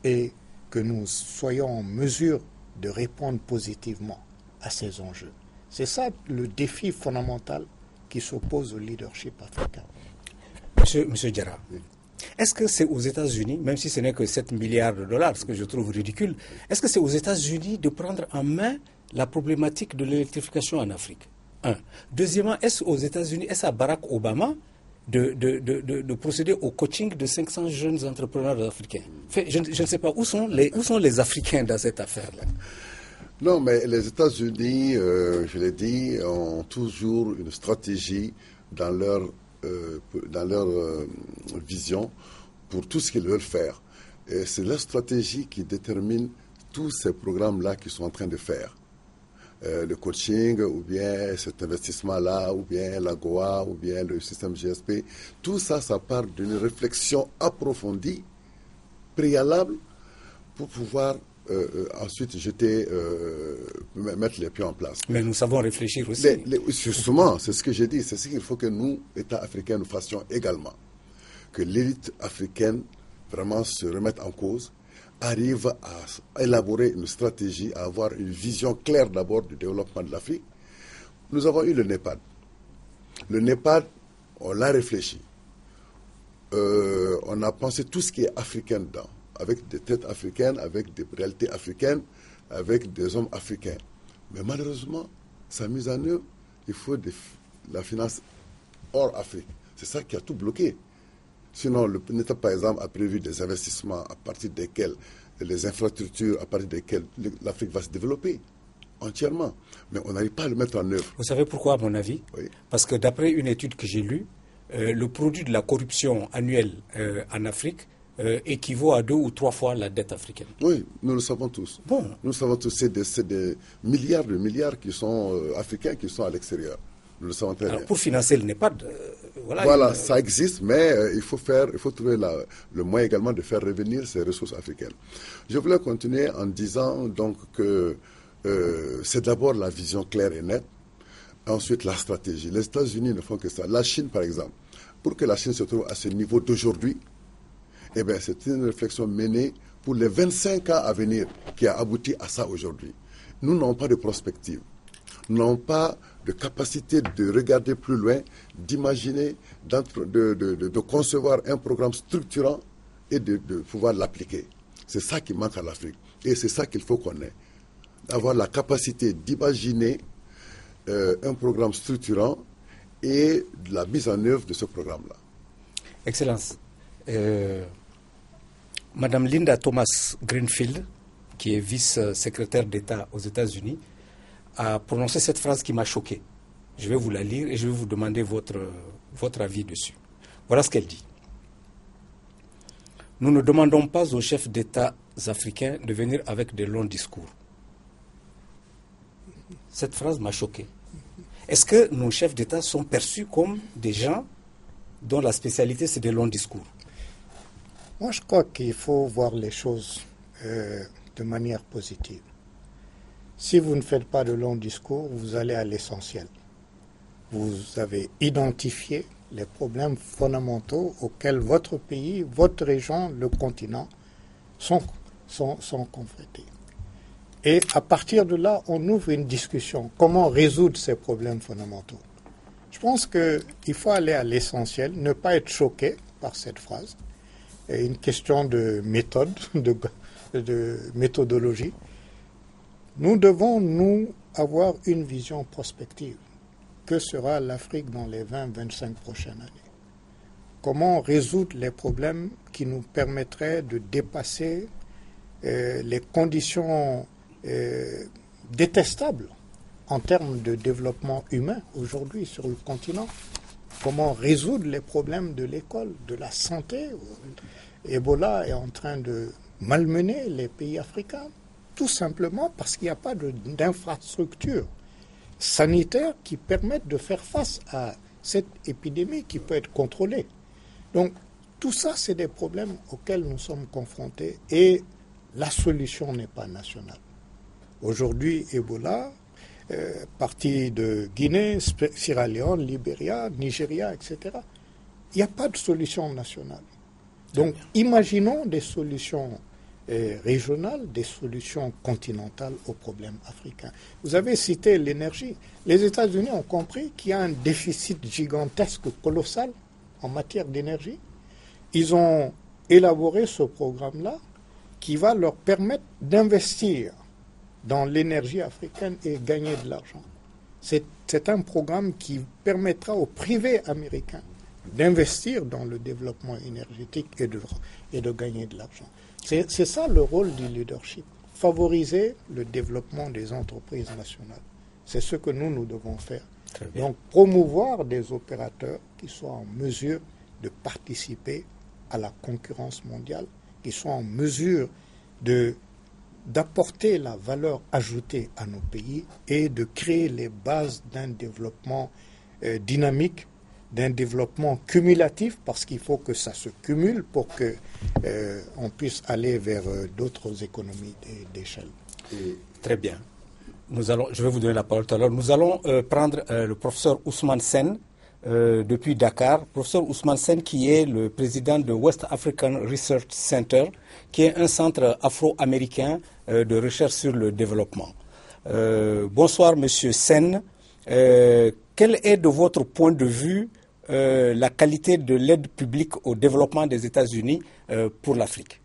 et que nous soyons en mesure de répondre positivement à ces enjeux. C'est ça le défi fondamental qui s'oppose au leadership africain. Monsieur Diarra, est-ce que c'est aux États-Unis, même si ce n'est que 7 milliards de dollars, ce que je trouve ridicule, est-ce que c'est aux États-Unis de prendre en main la problématique de l'électrification en Afrique? Un. Deuxièmement, est-ce aux États-Unis, est-ce à Barack Obama de procéder au coaching de 500 jeunes entrepreneurs africains? Je ne sais pas, où sont les Africains dans cette affaire-là? Non, mais les États-Unis, je l'ai dit, ont toujours une stratégie dans leur vision pour tout ce qu'ils veulent faire. Et c'est leur stratégie qui détermine tous ces programmes-là qu'ils sont en train de faire. Le coaching, ou bien cet investissement-là, ou bien l'AGOA, ou bien le système GSP, tout ça, ça part d'une réflexion approfondie, préalable, pour pouvoir ensuite mettre les pieds en place. Mais nous savons réfléchir aussi. Justement, c'est ce que j'ai dit, c'est ce qu'il faut que nous, États africains, nous fassions également. Que l'élite africaine vraiment se remette en cause, arrive à élaborer une stratégie, à avoir une vision claire d'abord du développement de l'Afrique. Nous avons eu le NEPAD. Le NEPAD, on l'a réfléchi. On a pensé tout ce qui est africain dedans, avec des têtes africaines, avec des réalités africaines, avec des hommes africains. Mais malheureusement, sa mise en œuvre, il faut la finance hors Afrique. C'est ça qui a tout bloqué. Sinon, l'État, par exemple, a prévu des investissements à partir desquels, les infrastructures à partir desquelles l'Afrique va se développer entièrement. Mais on n'arrive pas à le mettre en œuvre. Vous savez pourquoi, à mon avis? Oui. Parce que d'après une étude que j'ai lue, le produit de la corruption annuelle en Afrique équivaut à 2 ou 3 fois la dette africaine. Oui, nous le savons tous. Bon. Nous le savons tous. C'est des milliards de milliards qui sont africains qui sont à l'extérieur. Nous le savons très bien. Alors, pour financer le NEPAD, voilà, ça existe, mais il faut trouver le moyen également de faire revenir ces ressources africaines. Je voulais continuer en disant donc que c'est d'abord la vision claire et nette, ensuite la stratégie. Les États-Unis ne font que ça. La Chine, par exemple, pour que la Chine se trouve à ce niveau d'aujourd'hui, eh bien, c'est une réflexion menée pour les 25 ans à venir qui a abouti à ça aujourd'hui. Nous n'avons pas de prospective. n'ont pas de capacité de regarder plus loin, d'imaginer, de concevoir un programme structurant et de pouvoir l'appliquer. C'est ça qui manque à l'Afrique. Et c'est ça qu'il faut qu'on ait. Avoir la capacité d'imaginer un programme structurant et de la mise en œuvre de ce programme-là. Excellence. Madame Linda Thomas Greenfield, qui est vice-secrétaire d'État aux États-Unis, a prononcé cette phrase qui m'a choqué. Je vais vous la lire et je vais vous demander votre avis dessus. Voilà ce qu'elle dit. Nous ne demandons pas aux chefs d'État africains de venir avec de longs discours. Cette phrase m'a choqué. Est-ce que nos chefs d'État sont perçus comme des gens dont la spécialité c'est des longs discours? Moi, je crois qu'il faut voir les choses de manière positive. Si vous ne faites pas de longs discours, vous allez à l'essentiel. Vous avez identifié les problèmes fondamentaux auxquels votre pays, votre région, le continent sont confrontés. Et à partir de là, on ouvre une discussion. Comment résoudre ces problèmes fondamentaux? Je pense qu'il faut aller à l'essentiel, ne pas être choqué par cette phrase. C'est une question de méthode, de méthodologie. Nous devons, nous, avoir une vision prospective. Que sera l'Afrique dans les 20-25 prochaines années? Comment résoudre les problèmes qui nous permettraient de dépasser les conditions détestables en termes de développement humain aujourd'hui sur le continent? Comment résoudre les problèmes de l'école, de la santé? Ebola est en train de malmener les pays africains, tout simplement parce qu'il n'y a pas d'infrastructure sanitaire qui permettent de faire face à cette épidémie qui peut être contrôlée. Donc, tout ça, c'est des problèmes auxquels nous sommes confrontés et la solution n'est pas nationale. Aujourd'hui, Ebola, parti de Guinée, Sierra Leone, Libéria, Nigeria, etc. Il n'y a pas de solution nationale. Donc, imaginons des solutions régionales, des solutions continentales aux problèmes africains. Vous avez cité l'énergie. Les États-Unis ont compris qu'il y a un déficit gigantesque, colossal en matière d'énergie. Ils ont élaboré ce programme-là qui va leur permettre d'investir dans l'énergie africaine et gagner de l'argent. C'est un programme qui permettra au privé américain d'investir dans le développement énergétique et de gagner de l'argent. C'est ça le rôle du leadership, favoriser le développement des entreprises nationales. C'est ce que nous devons faire. Donc promouvoir des opérateurs qui soient en mesure de participer à la concurrence mondiale, qui soient en mesure d'apporter la valeur ajoutée à nos pays et de créer les bases d'un développement dynamique, d'un développement cumulatif, parce qu'il faut que ça se cumule pour qu'on puisse aller vers d'autres économies d'échelle. Très bien. Je vais vous donner la parole tout à l'heure. Nous allons prendre le professeur Ousmane Sène depuis Dakar. Professeur Ousmane Sène qui est le président de West African Research Center, qui est un centre afro-américain de recherche sur le développement. Bonsoir Monsieur Sène. Quel est de votre point de vue la qualité de l'aide publique au développement des États-Unis pour l'Afrique?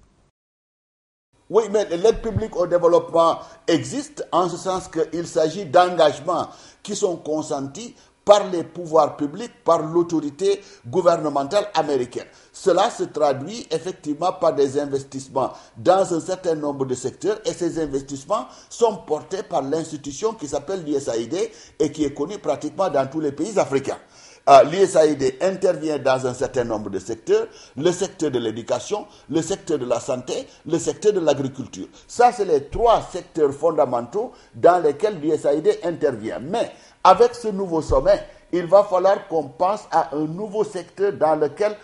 Oui, mais l'aide publique au développement existe en ce sens qu'il s'agit d'engagements qui sont consentis par les pouvoirs publics, par l'autorité gouvernementale américaine. Cela se traduit effectivement par des investissements dans un certain nombre de secteurs et ces investissements sont portés par l'institution qui s'appelle l'USAID et qui est connue pratiquement dans tous les pays africains. L'USAID intervient dans un certain nombre de secteurs, le secteur de l'éducation, le secteur de la santé, le secteur de l'agriculture. Ça, c'est les trois secteurs fondamentaux dans lesquels l'USAID intervient. Mais avec ce nouveau sommet, il va falloir qu'on pense à un nouveau secteur dans lequel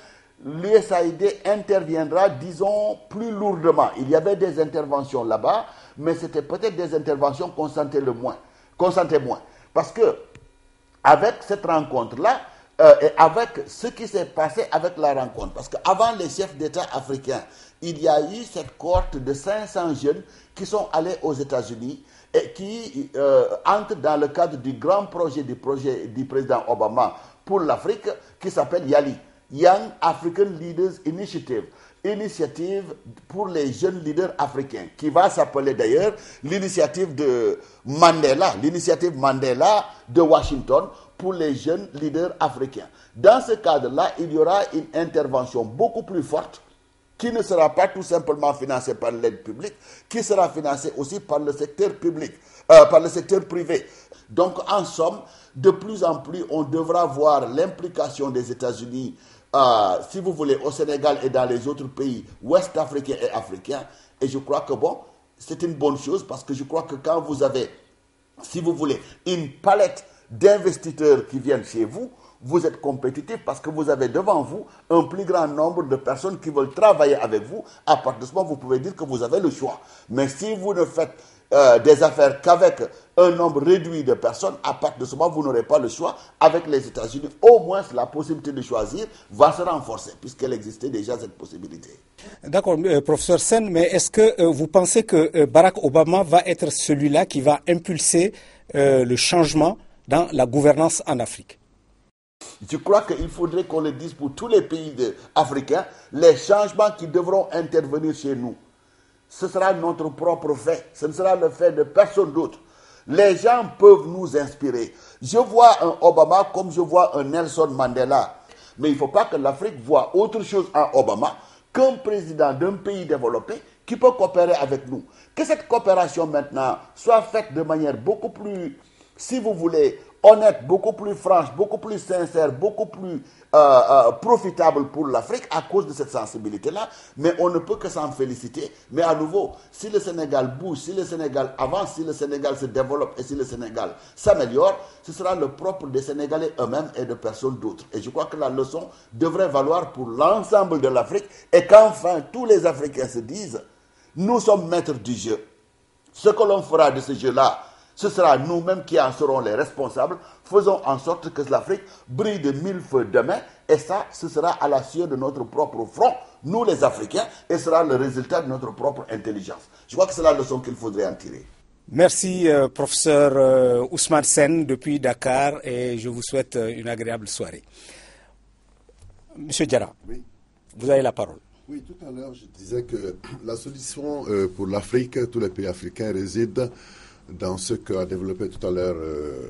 l'USAID interviendra, disons, plus lourdement. Il y avait des interventions là-bas, mais c'était peut-être des interventions qu'on sentait moins. Parce que avec cette rencontre-là, et avec ce qui s'est passé avec la rencontre, parce qu'avant les chefs d'État africains, il y a eu cette cohorte de 500 jeunes qui sont allés aux États-Unis et qui entre dans le cadre du grand projet du président Obama pour l'Afrique qui s'appelle YALI, Young African Leaders Initiative, initiative pour les jeunes leaders africains, qui va s'appeler d'ailleurs l'initiative Mandela de Washington pour les jeunes leaders africains. Dans ce cadre-là, il y aura une intervention beaucoup plus forte qui ne sera pas tout simplement financée par l'aide publique, qui sera financée aussi par le secteur public, par le secteur privé. Donc, en somme, de plus en plus, on devra voir l'implication des États-Unis, si vous voulez, au Sénégal et dans les autres pays ouest africains et africains. Et je crois que bon, c'est une bonne chose parce que je crois que quand vous avez, si vous voulez, une palette d'investisseurs qui viennent chez vous, vous êtes compétitif parce que vous avez devant vous un plus grand nombre de personnes qui veulent travailler avec vous. À partir de ce moment, vous pouvez dire que vous avez le choix. Mais si vous ne faites des affaires qu'avec un nombre réduit de personnes, à partir de ce moment, vous n'aurez pas le choix. Avec les États-Unis, au moins la possibilité de choisir va se renforcer, puisqu'elle existait déjà cette possibilité. D'accord, professeur Sen, mais est-ce que vous pensez que Barack Obama va être celui-là qui va impulser le changement dans la gouvernance en Afrique? Je crois qu'il faudrait qu'on le dise pour tous les pays africains, les changements qui devront intervenir chez nous. Ce sera notre propre fait, ce ne sera le fait de personne d'autre. Les gens peuvent nous inspirer. Je vois un Obama comme je vois un Nelson Mandela. Mais il ne faut pas que l'Afrique voie autre chose en Obama qu'un président d'un pays développé qui peut coopérer avec nous. Que cette coopération maintenant soit faite de manière beaucoup plus, si vous voulez, honnête, beaucoup plus franche, beaucoup plus sincère, beaucoup plus profitable pour l'Afrique à cause de cette sensibilité-là. Mais on ne peut que s'en féliciter. Mais à nouveau, si le Sénégal bouge, si le Sénégal avance, si le Sénégal se développe et si le Sénégal s'améliore, ce sera le propre des Sénégalais eux-mêmes et de personnes d'autres. Et je crois que la leçon devrait valoir pour l'ensemble de l'Afrique et qu'enfin tous les Africains se disent, nous sommes maîtres du jeu. Ce que l'on fera de ce jeu-là, ce sera nous-mêmes qui en serons les responsables. Faisons en sorte que l'Afrique brille de mille feux demain. Et ça, ce sera à la sueur de notre propre front, nous les Africains, et ce sera le résultat de notre propre intelligence. Je crois que c'est la leçon qu'il faudrait en tirer. Merci, professeur Ousmane Sen depuis Dakar, et je vous souhaite une agréable soirée. Monsieur Diarra, oui. Vous avez la parole. Oui, tout à l'heure, je disais que la solution pour l'Afrique, tous les pays africains résident dans ce qu'a développé tout à l'heure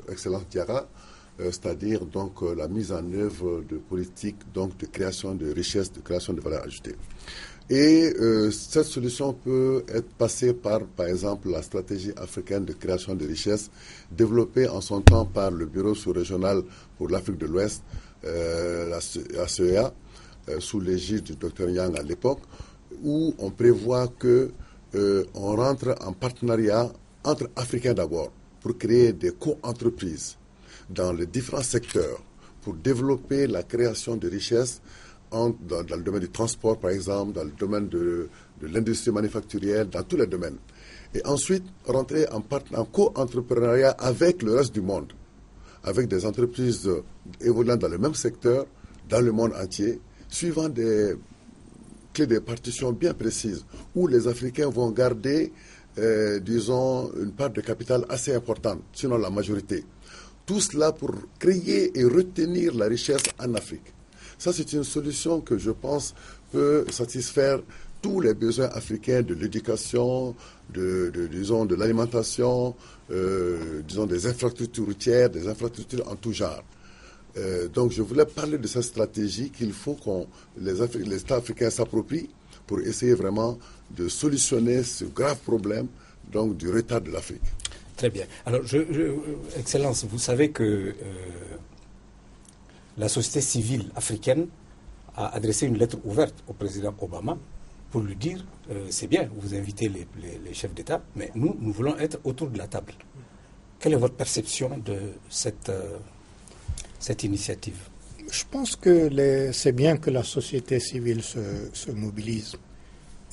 Excellence Diarra, c'est-à-dire donc la mise en œuvre de politiques donc de création de richesses, de création de valeur ajoutée. Et cette solution peut être passée par exemple, la stratégie africaine de création de richesses développée en son temps par le Bureau sous-régional pour l'Afrique de l'Ouest, la CEA, sous l'égide du Dr Yang à l'époque, où on prévoit que on rentre en partenariat entre Africains d'abord, pour créer des co-entreprises dans les différents secteurs, pour développer la création de richesses dans le domaine du transport, par exemple, dans le domaine de l'industrie manufacturière, dans tous les domaines. Et ensuite, rentrer en co-entrepreneuriat avec le reste du monde, avec des entreprises évoluant dans le même secteur, dans le monde entier, suivant des clés de partition bien précises, où les Africains vont garder disons, une part de capital assez importante, sinon la majorité. Tout cela pour créer et retenir la richesse en Afrique. Ça, c'est une solution que je pense peut satisfaire tous les besoins africains de l'éducation, disons, de l'alimentation, disons, des infrastructures routières, des infrastructures en tout genre. Donc, je voulais parler de cette stratégie qu'il faut que les États africains s'approprient pour essayer vraiment de solutionner ce grave problème donc, du retard de l'Afrique. Très bien. Alors, Excellence, vous savez que la société civile africaine a adressé une lettre ouverte au président Obama pour lui dire, c'est bien, vous invitez les chefs d'État, mais nous voulons être autour de la table. Quelle est votre perception de cette initiative? Je pense que c'est bien que la société civile se mobilise.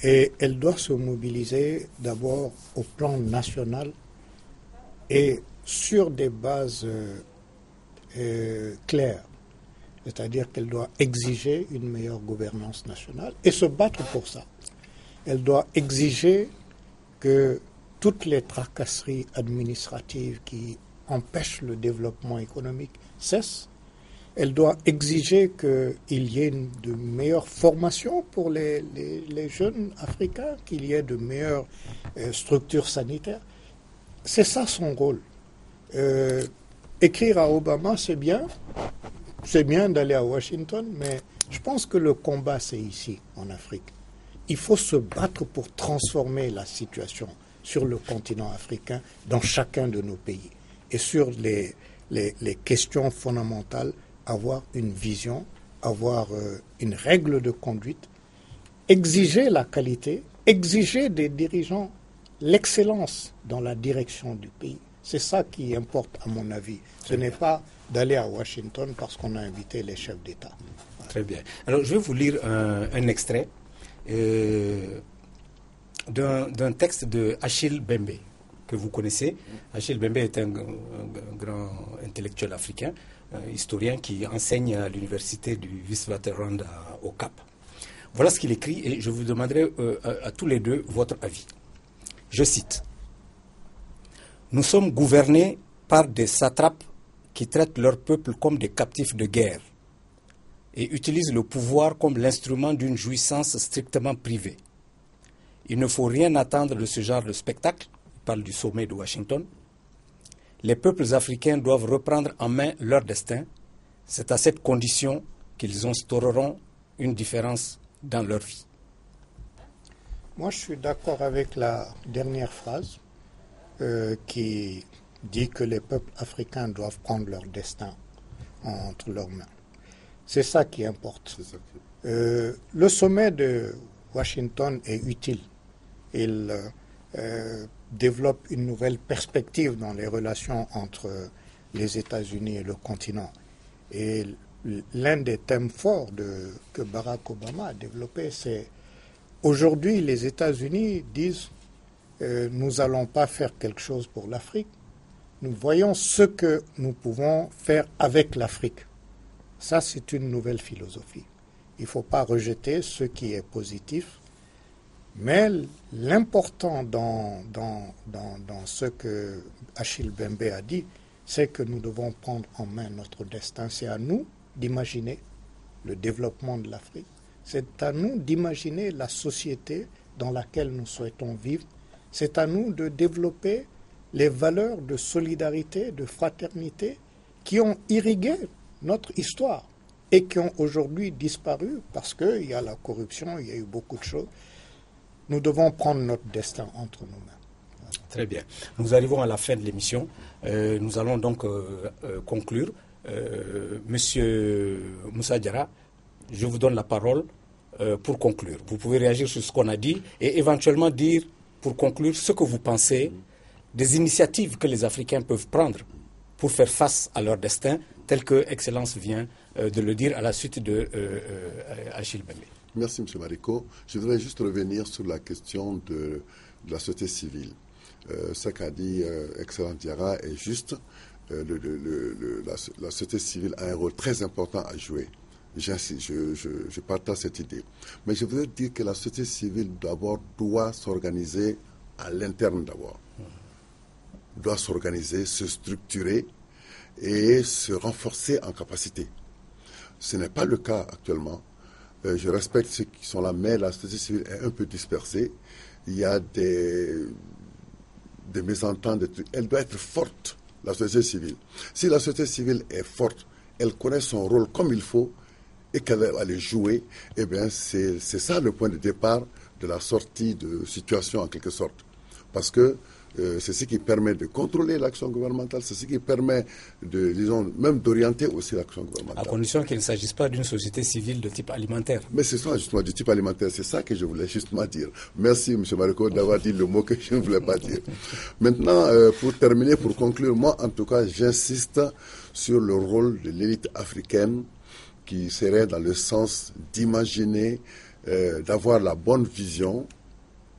Et elle doit se mobiliser d'abord au plan national et sur des bases claires. C'est-à-dire qu'elle doit exiger une meilleure gouvernance nationale et se battre pour ça. Elle doit exiger que toutes les tracasseries administratives qui empêchent le développement économique cessent. Elle doit exiger qu'il y ait de meilleures formations pour les jeunes africains, qu'il y ait de meilleures structures sanitaires. C'est ça son rôle. Écrire à Obama, c'est bien d'aller à Washington, mais je pense que le combat, c'est ici, en Afrique. Il faut se battre pour transformer la situation sur le continent africain, dans chacun de nos pays. Et sur les questions fondamentales, avoir une vision, avoir une règle de conduite, exiger la qualité, exiger des dirigeants l'excellence dans la direction du pays. C'est ça qui importe, à mon avis. Ce n'est pas d'aller à Washington parce qu'on a invité les chefs d'État. Très bien. Alors, je vais vous lire un extrait d'un texte de Achille Bembe, que vous connaissez. Achille Bembe est un grand intellectuel africain, historien qui enseigne à l'université du Witwatersrand au Cap. Voilà ce qu'il écrit et je vous demanderai à tous les deux votre avis. Je cite. « Nous sommes gouvernés par des satrapes qui traitent leur peuple comme des captifs de guerre et utilisent le pouvoir comme l'instrument d'une jouissance strictement privée. Il ne faut rien attendre de ce genre de spectacle, il parle du sommet de Washington. Les peuples africains doivent reprendre en main leur destin. C'est à cette condition qu'ils instaureront une différence dans leur vie. » Moi, je suis d'accord avec la dernière phrase qui dit que les peuples africains doivent prendre leur destin entre leurs mains. C'est ça qui importe. Le sommet de Washington est utile. Il développe une nouvelle perspective dans les relations entre les États-Unis et le continent. Et l'un des thèmes forts que Barack Obama a développé, c'est aujourd'hui les États-Unis disent nous n'allons pas faire quelque chose pour l'Afrique, nous voyons ce que nous pouvons faire avec l'Afrique. Ça, c'est une nouvelle philosophie. Il ne faut pas rejeter ce qui est positif, mais l'important dans ce que Achille Bembe a dit, c'est que nous devons prendre en main notre destin. C'est à nous d'imaginer le développement de l'Afrique. C'est à nous d'imaginer la société dans laquelle nous souhaitons vivre. C'est à nous de développer les valeurs de solidarité, de fraternité qui ont irrigué notre histoire et qui ont aujourd'hui disparu parce qu'il y a la corruption, il y a eu beaucoup de choses. Nous devons prendre notre destin entre nos mains. Très bien. Nous arrivons à la fin de l'émission. Nous allons donc conclure. Monsieur Moussa Diarra, je vous donne la parole pour conclure. Vous pouvez réagir sur ce qu'on a dit et éventuellement dire, pour conclure, ce que vous pensez des initiatives que les Africains peuvent prendre pour faire face à leur destin, tel que Excellence vient de le dire à la suite de Achille Bembe. Merci, M. Mariko. Je voudrais juste revenir sur la question de la société civile. Ce qu'a dit Excellence Diarra est juste. La société civile a un rôle très important à jouer. Je partage cette idée. Mais je voudrais dire que la société civile d'abord doit s'organiser à l'interne d'abord. Doit s'organiser, se structurer et se renforcer en capacité. Ce n'est pas le cas actuellement. Je respecte ceux qui sont là, mais la société civile est un peu dispersée. Il y a des mésententes, elle doit être forte, la société civile. Si la société civile est forte, elle connaît son rôle comme il faut et qu'elle va le jouer, eh bien c'est ça le point de départ de la sortie de situation en quelque sorte. Parce que c'est ce qui permet de contrôler l'action gouvernementale, c'est ce qui permet même d'orienter aussi l'action gouvernementale. À condition qu'il ne s'agisse pas d'une société civile de type alimentaire. Mais c'est ça justement du type alimentaire, c'est ça que je voulais justement dire. Merci M. Mariko d'avoir dit le mot que je ne voulais pas dire. Maintenant, pour terminer, pour conclure, moi en tout cas j'insiste sur le rôle de l'élite africaine qui serait dans le sens d'imaginer, d'avoir la bonne vision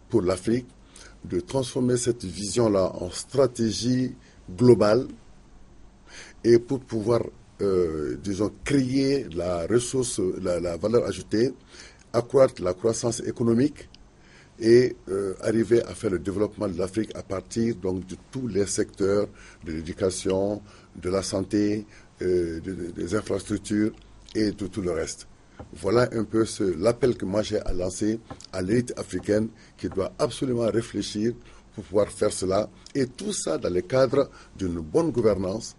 pour l'Afrique, de transformer cette vision-là en stratégie globale et pour pouvoir, disons, créer la ressource, la valeur ajoutée, accroître la croissance économique et arriver à faire le développement de l'Afrique à partir donc de tous les secteurs de l'éducation, de la santé, des infrastructures et de tout le reste. Voilà un peu l'appel que moi j'ai à lancer à l'élite africaine qui doit absolument réfléchir pour pouvoir faire cela, et tout ça dans le cadre d'une bonne gouvernance,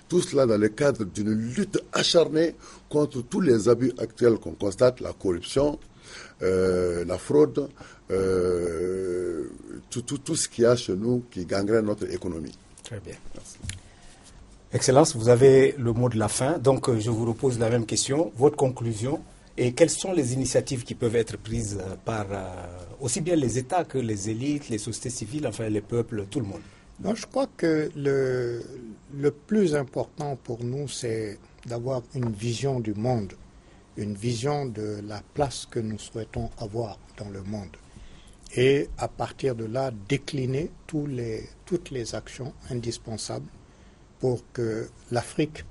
tout cela dans le cadre d'une lutte acharnée contre tous les abus actuels qu'on constate, la corruption, la fraude, tout ce qu'il y a chez nous qui gangrène notre économie. Très bien. Merci. Excellence, vous avez le mot de la fin, donc je vous repose la même question, votre conclusion, et quelles sont les initiatives qui peuvent être prises par aussi bien les États que les élites, les sociétés civiles, enfin les peuples, tout le monde? Non, je crois que le plus important pour nous, c'est d'avoir une vision du monde, une vision de la place que nous souhaitons avoir dans le monde. Et à partir de là, décliner toutes les actions indispensables pour que l'Afrique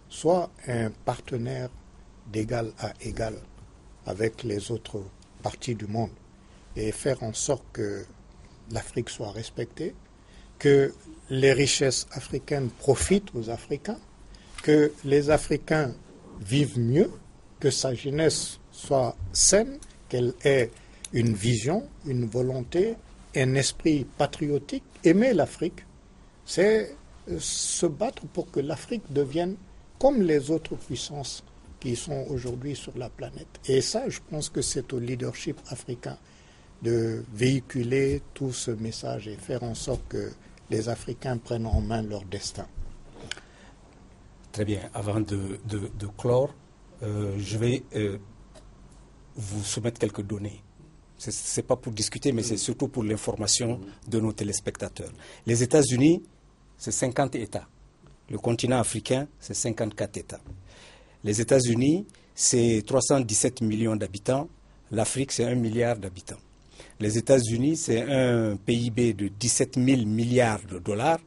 soit un partenaire d'égal à égal avec les autres parties du monde, et faire en sorte que l'Afrique soit respectée, que les richesses africaines profitent aux Africains, que les Africains vivent mieux, que sa jeunesse soit saine, qu'elle ait une vision, une volonté, un esprit patriotique. Aimer l'Afrique, c'est se battre pour que l'Afrique devienne comme les autres puissances qui sont aujourd'hui sur la planète. Et ça, je pense que c'est au leadership africain de véhiculer tout ce message et faire en sorte que les Africains prennent en main leur destin. Très bien. Avant de clore, je vais vous soumettre quelques données. Ce n'est pas pour discuter, mais c'est surtout pour l'information de nos téléspectateurs. Les États-Unis, c'est 50 États. Le continent africain, c'est 54 États. Les États-Unis, c'est 317 millions d'habitants. L'Afrique, c'est 1 milliard d'habitants. Les États-Unis, c'est un PIB de 17 000 milliards de dollars.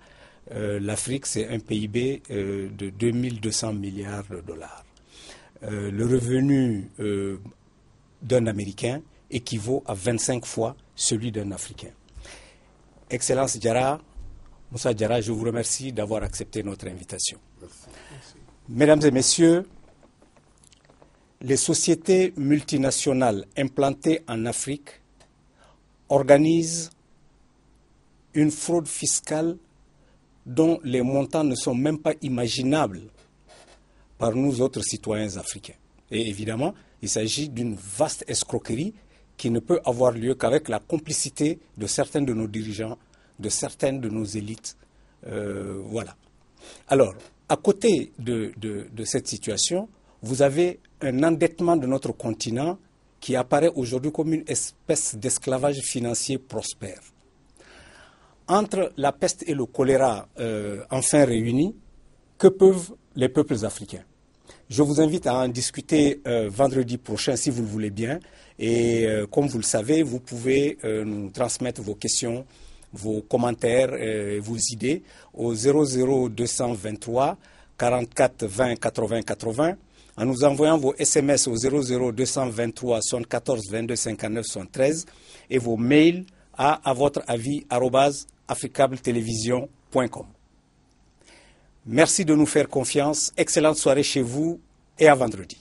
L'Afrique, c'est un PIB de 2200 milliards de dollars. Le revenu d'un Américain équivaut à 25 fois celui d'un Africain. Excellence Diarra, Moussa Diarra, je vous remercie d'avoir accepté notre invitation. Merci. Mesdames et messieurs, les sociétés multinationales implantées en Afrique organisent une fraude fiscale dont les montants ne sont même pas imaginables par nous autres citoyens africains. Et évidemment, il s'agit d'une vaste escroquerie qui ne peut avoir lieu qu'avec la complicité de certains de nos dirigeants, de certaines de nos élites. Voilà. Alors, à côté de cette situation, vous avez un endettement de notre continent qui apparaît aujourd'hui comme une espèce d'esclavage financier prospère. Entre la peste et le choléra enfin réunis, que peuvent les peuples africains? Je vous invite à en discuter vendredi prochain, si vous le voulez bien. Et comme vous le savez, vous pouvez nous transmettre vos questions, vos commentaires, vos idées au 00223 44 20 80 80 en nous envoyant vos SMS au 00223 74 22 59 73 et vos mails à votre avis @africabletelevision.com. Merci de nous faire confiance. Excellente soirée chez vous et à vendredi.